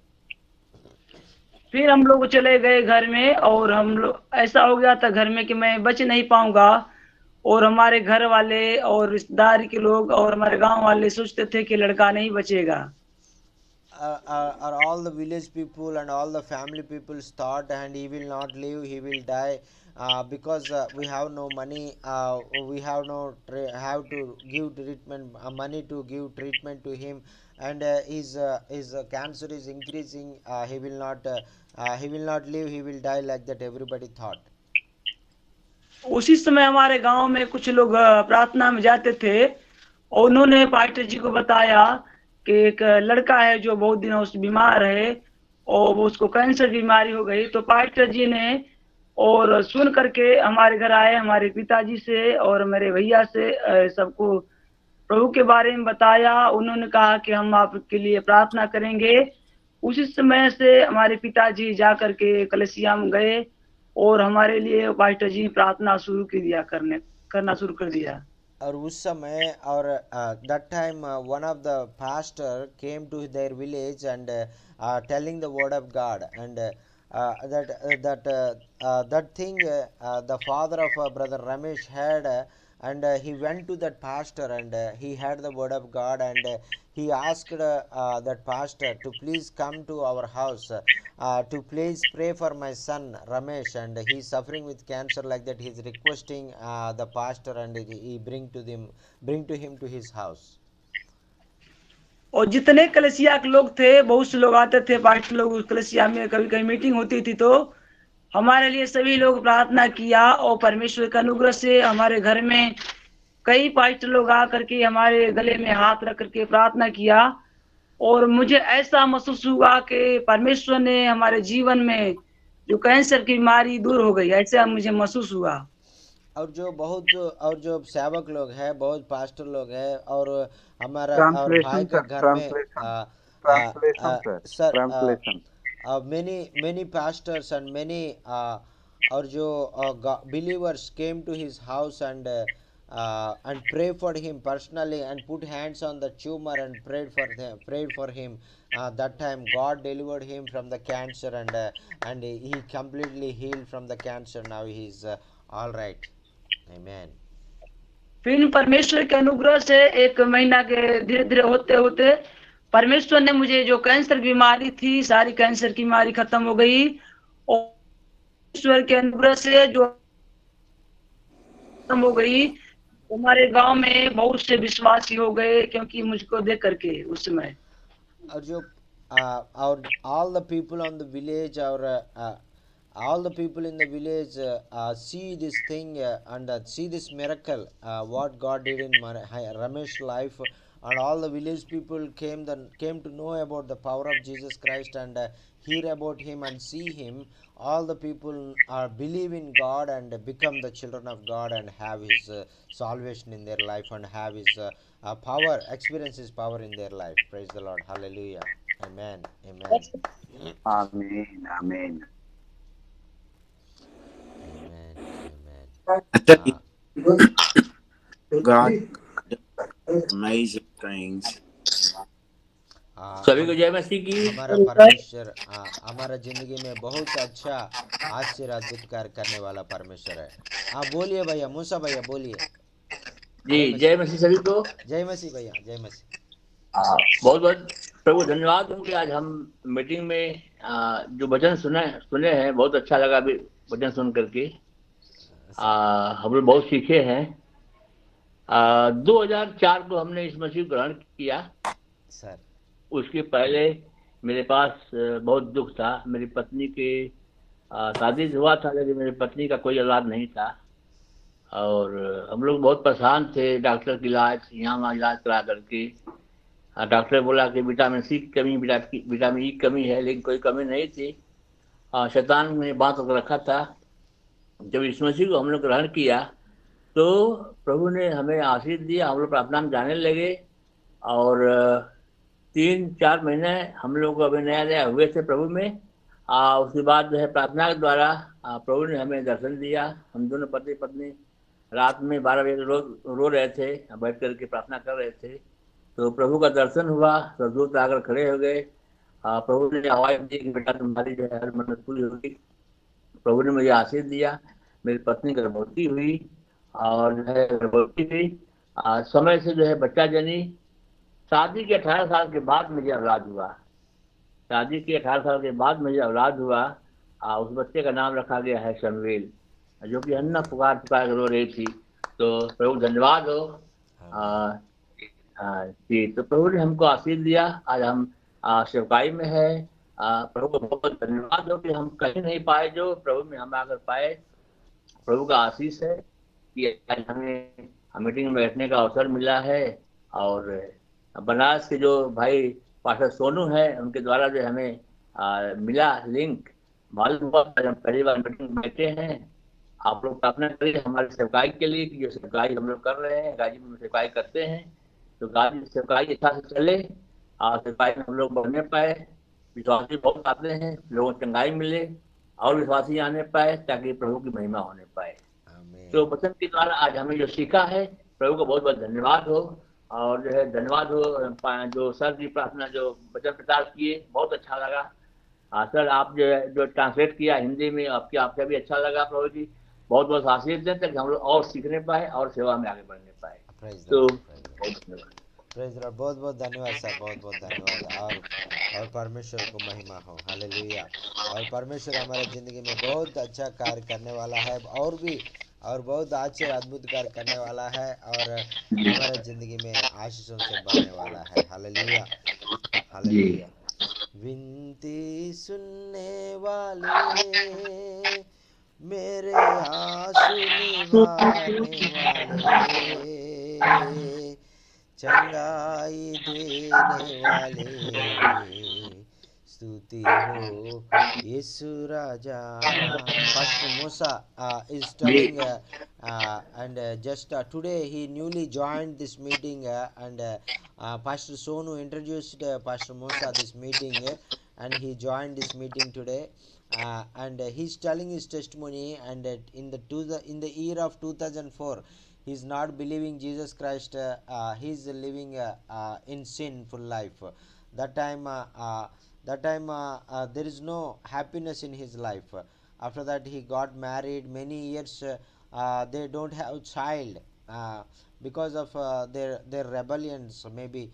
फिर हम लोग चले गए घर में, और हम लोग ऐसा हो गया था घर में कि मैं बच नहीं पाऊंगा, और हमारे घर वाले और रिश्तेदार के लोग और हमारे गांव वाले सोचते थे कि लड़का नहीं बचेगा। Are all the village people and all the family people thought, and he will not live, he will die, because we have no money, we have no have to give treatment, money to give treatment to him, and his cancer is increasing, he will not live, he will die, like that everybody thought. उसी समय हमारे गांव में कुछ लोग प्रार्थना में जाते थे, और उन्होंने पास्टर जी को बताया कि एक लड़का है जो बहुत दिनों से बीमार है, और वो उसको कैंसर बीमारी हो गई। तो पास्टर जी ने और सुन करके हमारे घर आए, हमारे पिताजी से और मेरे भैया से सबको प्रभु के बारे में बताया। उन्होंने कहा कि हम आपके लिए प्रार्थना करेंगे। उसी समय से हमारे पिताजी जा करके कलीसिया में गए, और हमारे लिए पास्टर जी प्रार्थना शुरू करना शुरू कर दिया। और उस समय, और that time one of the pastor came to their village and telling the word of God, and that thing the father of brother Ramesh had, and he went to that pastor, and he heard the word of God, and he asked that pastor to please come to our house, to please pray for my son Ramesh, and he is suffering with cancer, like that he is requesting the pastor, and he bring to him to his house. और जितने कलीसिया के लोग थे, बहुत से लोग आते थे, पास्टर लोग उस कलीसिया में कभी कभी मीटिंग होती थी, तो हमारे लिए सभी लोग प्रार्थना किया, और परमेश्वर के अनुग्रह से हमारे घर में कई पास्टर लोग आकर के हमारे गले में हाथ रख करके प्रार्थना किया, और मुझे ऐसा महसूस हुआ कि परमेश्वर ने हमारे जीवन में जो कैंसर की बीमारी दूर हो गई, ऐसा मुझे महसूस हुआ। और जो सेवक लोग हैं, बहुत पास्टर लोग हैं, और हमारा और भाई ट्रांसलेशन के सर, घर में translation sir, sir translation. many pastors and many or jo believers came to his house, and pray for him personally, and put hands on the tumor and prayed for him. That time God delivered him from the cancer, and he completely healed from the cancer. Now he is all right. Amen. फिर परमेश्वर के अनुग्रह से एक महीना के धीरे धीरे होते होते परमेश्वर ने मुझे जो कैंसर बीमारी थी, सारी कैंसर की बीमारी खत्म हो गई, और ईश्वर के अनुग्रह से जो खत्म हो गई, हमारे गांव में बहुत से विश्वासी हो गए, क्योंकि मुझको देख करके उस समय। और जो और all the people on the village, or all the people in the village see this thing, and see this miracle, what God did in Ramesh's life, and all the village people came to know about the power of Jesus Christ, and hear about him and see him. All the people are believe in God and become the children of God, and have his salvation in their life, and have his power, experience his power in their life. Praise the Lord. Hallelujah. Amen. Amen. आमीन, आमीन। Amen. Amen. I tell you, God does amazing things. सभी को जय मसीह की। हमारा परमेश्वर हमारा जिंदगी में बहुत अच्छा आशीर्वादित कार्य करने वाला परमेश्वर है। बोलिए भैया, मूसा भैया बोलिए। जी, जय जय मसीह। मसीह सभी को। जय मसीह भैया, जय मसीह। बहुत बहुत प्रभु धन्यवाद हूँ कि आज हम मीटिंग में जो वचन सुने सुने हैं, बहुत अच्छा लगा अभी वचन सुन करके। हम लोग बहुत सीखे हैं। 2004 को हमने इस मसीह को ग्रहण किया। सर उसके पहले मेरे पास बहुत दुख था। मेरी पत्नी के शादी हुआ था, लेकिन मेरी पत्नी का कोई औलाद नहीं था। और हम लोग बहुत परेशान थे, डॉक्टर की इलाज यहाँ वहाँ इलाज करा करके। डॉक्टर बोला कि विटामिन सी की कमी, विटामिन ई की कमी है, लेकिन कोई कमी नहीं थी। शैतान ने बांध कर रखा था। जब इस मसीह को हम लोग ग्रहण किया तो प्रभु ने हमें आशीष दिया। हम लोग प्रार्थना में जाने लगे और 3-4 महीने हम लोग अभी नया नया हुए थे प्रभु में। उसके बाद जो है प्रार्थना के द्वारा प्रभु ने हमें दर्शन दिया। हम दोनों पति पत्नी रात में 12 बजे रो रहे थे, बैठ करके प्रार्थना कर रहे थे। तो प्रभु का दर्शन हुआ, स्वर्गदूत आकर खड़े हो गए। प्रभु ने आवाज दी कि बेटा तुम्हारी जो है हर मन्नत पूरी होगी। प्रभु ने मुझे आशीष दिया। मेरी पत्नी गर्भवती हुई और जो है गर्भवती हुई समय से जो है बच्चा जनी। शादी के 18 साल के बाद मुझे औलाद हुआ। शादी के 18 साल के बाद मुझे औलाद हुआ। उस बच्चे का नाम रखा गया है शमूएल, जो कि अन्ना पुकार पुकार रो रही थी। तो प्रभु धन्यवाद हो। आ, जी, तो प्रभु ने हमको आशीष दिया। आज हम सेवकाई में है। प्रभु को बहुत बहुत धन्यवाद हो कि हम कहीं नहीं पाए, जो प्रभु में हम आकर पाए। प्रभु का आशीष है कि आज हमें मीटिंग में बैठने का अवसर मिला है। और बनारस के जो भाई पास्टर सोनू है, उनके द्वारा जो हमें मिला लिंक, मालूम हुआ। आज हम पहली बार मीटिंग में बैठे हैं। आप लोग प्रार्थना करिए हमारी सेवकाई के लिए कि जो सेवकाई हम लोग कर रहे हैं, गाजीपुर में सेवकाई करते हैं, तो गाजी सेवकाई अच्छा से चले और सेवकाई में हम लोग बढ़ने पाए। विश्वासी बहुत आते हैं, लोगों को चंगाई मिले और विश्वासी आने पाए, ताकि प्रभु की महिमा होने पाए। तो आमीन। वचन के द्वारा आज हमें जो सीखा है, प्रभु को बहुत बहुत धन्यवाद हो। और जो है धन्यवाद हो जो सर जी प्रार्थना जो वचन प्रचार किए, बहुत अच्छा लगा। सर आप जो है जो ट्रांसलेट किया हिंदी में, आपसे भी अच्छा लगा। प्रभु जी बहुत बहुत आशीष दें ताकि हम लोग और सीखने पाए और सेवा में आगे बढ़ने पाए। प्रेज द तो लॉर्ड, प्रेज द लॉर्ड, बहुत धन्यवाद। Praise the Lord. बहुत बहुत धन्यवाद सर, बहुत बहुत धन्यवाद। और परमेश्वर को महिमा हो, हालेलुया। और परमेश्वर हमारे ज़िंदगी में बहुत अच्छा कार्य करने वाला है, और भी और बहुत आश्चर्य अद्भुत कार्य करने वाला है, और हमारे ज़िंदगी में आशीषों से भरने वाला है, हालेलुया, जी हालेलुया। विनती सुनने वाले, मेरे आंसू निवारने वाले, चंगाई देने वाले, स्तुति हो यीशु राजा। Pastor Musa is telling, and just today he newly joined this meeting, and Pastor Sonu introduced Pastor Musa this meeting, and he joined this meeting today. And he's telling his testimony, and in the year of 2004 he's not believing Jesus Christ. He's living in sinful life. That time there is no happiness in his life. After that he got married. Many years they don't have child, because of their rebellions. Maybe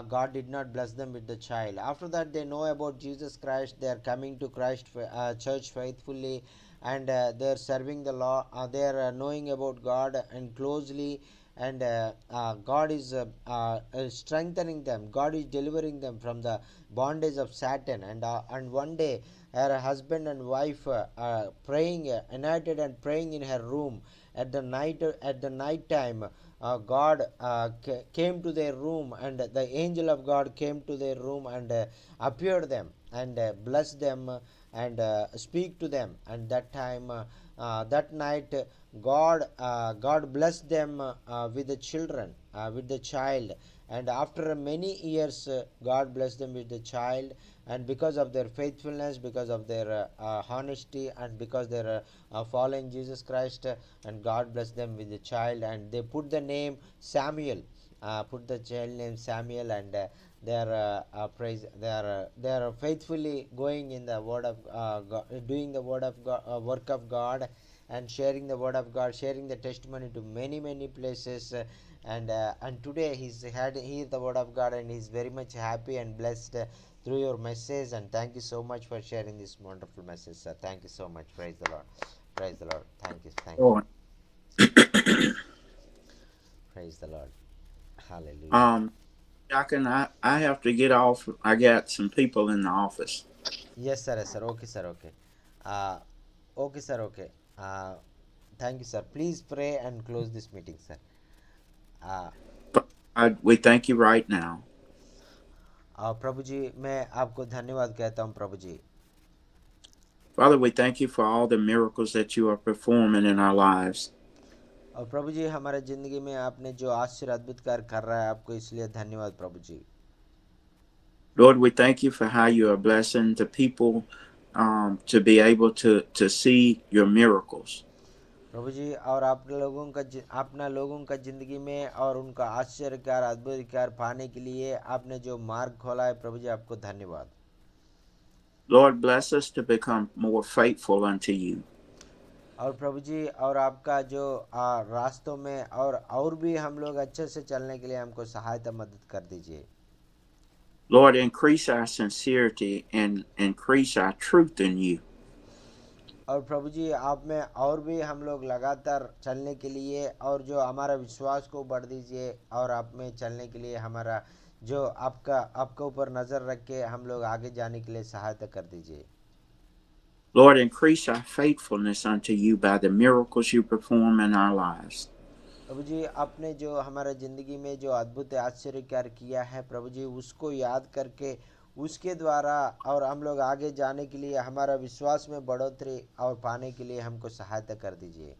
God did not bless them with the child. After that they know about Jesus Christ. They are coming to Christ church faithfully, and they are serving the law. They are knowing about God and closely, and God is strengthening them. God is delivering them from the bondage of Satan. And one day her husband and wife praying, united and praying in her room at the night time. God came to their room, and the angel of God came to their room and appeared them and blessed them, and speak to them. And that time, that night, God blessed them with the children, with the child. And after many years, God blessed them with the child. And because of their faithfulness, because of their honesty, and because they are following Jesus Christ, and God blessed them with the child, and they put the name Samuel. Put the child name Samuel, and they are faithfully going in the word of God, doing the word of God, work of God, and sharing the word of God, sharing the testimony to many places. And today he's had hear the word of God, and he's very much happy and blessed through your message. And thank you so much for sharing this wonderful message, sir. Thank you so much. Praise the Lord. Praise the Lord. Thank you. Thank you. Lord. Praise the Lord. Hallelujah. um, Joaquin, I have to get off. I got some people in the office. Yes, sir. Yes, sir. Okay, sir. Okay. Uh, okay, sir. Okay. Thank you, sir. Please pray and close this meeting, sir. Uh, We thank you right now. प्रभु जी मैं आपको धन्यवाद कहता हूँ प्रभु जी. Father, we thank you for all the miracles that you are performing in our lives. और प्रभु जी हमारे ज़िंदगी में आपने जो आश्चर्य अद्भुत कार्य कर रहा है, आपको इसलिए धन्यवाद प्रभु जी. Lord, we thank you for how you are blessing the people to be able to see your miracles. प्रभु जी और अपना लोगों का ज़िंदगी में और उनका आश्चर्य कार्य अद्भुत कार्य पाने के लिए आपने जो मार्ग खोला है प्रभु जी, आपको धन्यवाद. Lord, bless us to become more faithful unto you. और प्रभु जी और आपका जो रास्तों में और भी हम लोग अच्छे से चलने के लिए हमको सहायता मदद कर दीजिए. Lord, increase our sincerity and increase our truth in you. और प्रभु जी आप में और भी हम लोग लगातार चलने के लिए और जो हमारा विश्वास को बढ़ दीजिए और आप में चलने के लिए हमारा जो आपका ऊपर नज़र रख के हम लोग आगे जाने के लिए सहायता कर दीजिए. Lord, increase our faithfulness unto you by the miracles you perform in our lives. प्रभु जी आपने जो हमारा ज़िंदगी में जो अद्भुत आश्चर्य कार्य किया है प्रभु जी, उसको याद करके उसके द्वारा और हम लोग आगे जाने के लिए हमारा विश्वास में बढ़ोतरी और पाने के लिए हमको सहायता कर दीजिए.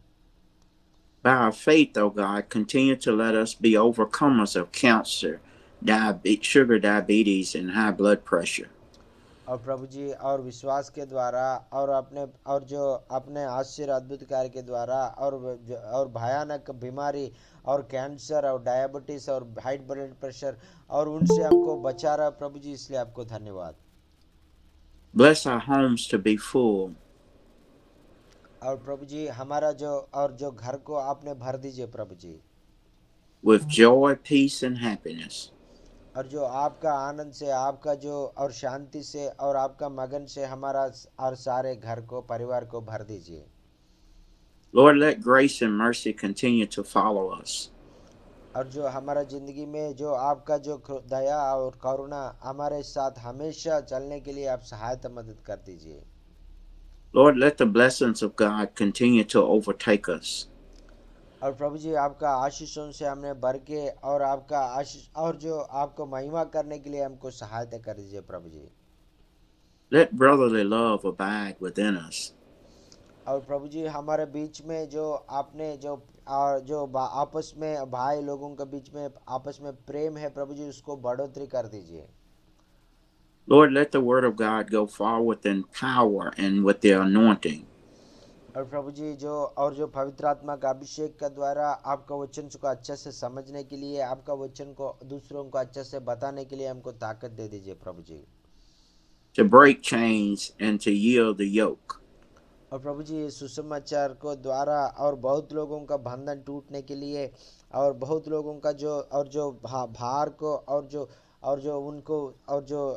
By our faith, O God, continue to let us be overcomers of cancer, sugar diabetes, and high blood pressure. और प्रभु जी और विश्वास के द्वारा और जो अपने आश्चर्य अद्भुत कार्य के द्वारा और भयानक बीमारी और कैंसर और डायबिटीज और हाई ब्लड प्रेशर और उनसे हमको बचा रहा प्रभु जी, इसलिए आपको धन्यवाद. Bless our homes to be full. और प्रभु जी हमारा जो घर को आपने भर दीजिए प्रभु जी, with joy, peace, and happiness. और जो आपका आनंद से आपका जो और शांति से और आपका मगन से हमारा और सारे घर को परिवार को भर दीजिए. Lord, let grace and mercy continue to follow us. और जो हमारा ज़िंदगी में जो आपका जो दया और करुणा हमारे साथ हमेशा चलने के लिए आप सहायता मदद कर दीजिए. Lord, let the blessings of God continue to overtake us. और प्रभु जी आपका आशीषों से हमने भर के और आपका आशीष और जो आपको महिमा करने के लिए हमको सहायता कर दीजिए प्रभु जी. Let brotherly love abide within us. और प्रभु जी हमारे बीच में जो आपने जो आपस में भाई लोगों के बीच में आपस में प्रेम है प्रभु जी, उसको बढ़ोतरी कर दीजिए. Lord, let the word of God go forward in power and with the anointing. और प्रभु जी जो पवित्र आत्मा का अभिषेक के द्वारा आपका वचन को अच्छे से समझने के लिए आपका वचन को दूसरों को अच्छे से बताने के लिए हमको ताकत दे दीजिए प्रभु जी. To break chains and to yield the yoke. और प्रभु जी सुसमाचार को द्वारा और बहुत लोगों का बंधन टूटने के लिए और बहुत लोगों का जो भार को और जो उनको और जो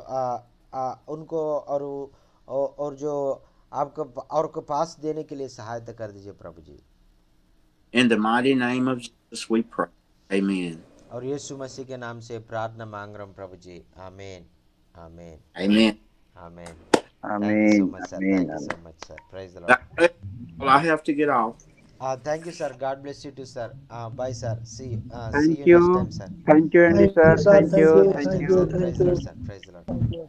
उनको और जो आपको और को पास देने के लिए सहायता कर दीजिए प्रभु जी. In the mighty name of Jesus we pray. Amen. और यीशु मसीह के नाम से प्रार्थना मांग रहा हूँ प्रभु जी. आमीन आमीन Amen. आमीन. Thank you so आमीन much, sir. आमीन Thank you so आमीन. much, sir. Praise the Lord. Well, I have to get off. Thank you, sir. God bless you too, sir. Bye, sir. See Thank you next you. time, sir. Thank you, Andy Thank you, sir. sir. Thank See you. you Thank you. next Thank time, you. sir. Thank Praise the you. Lord, sir. Praise the Lord. Thank you.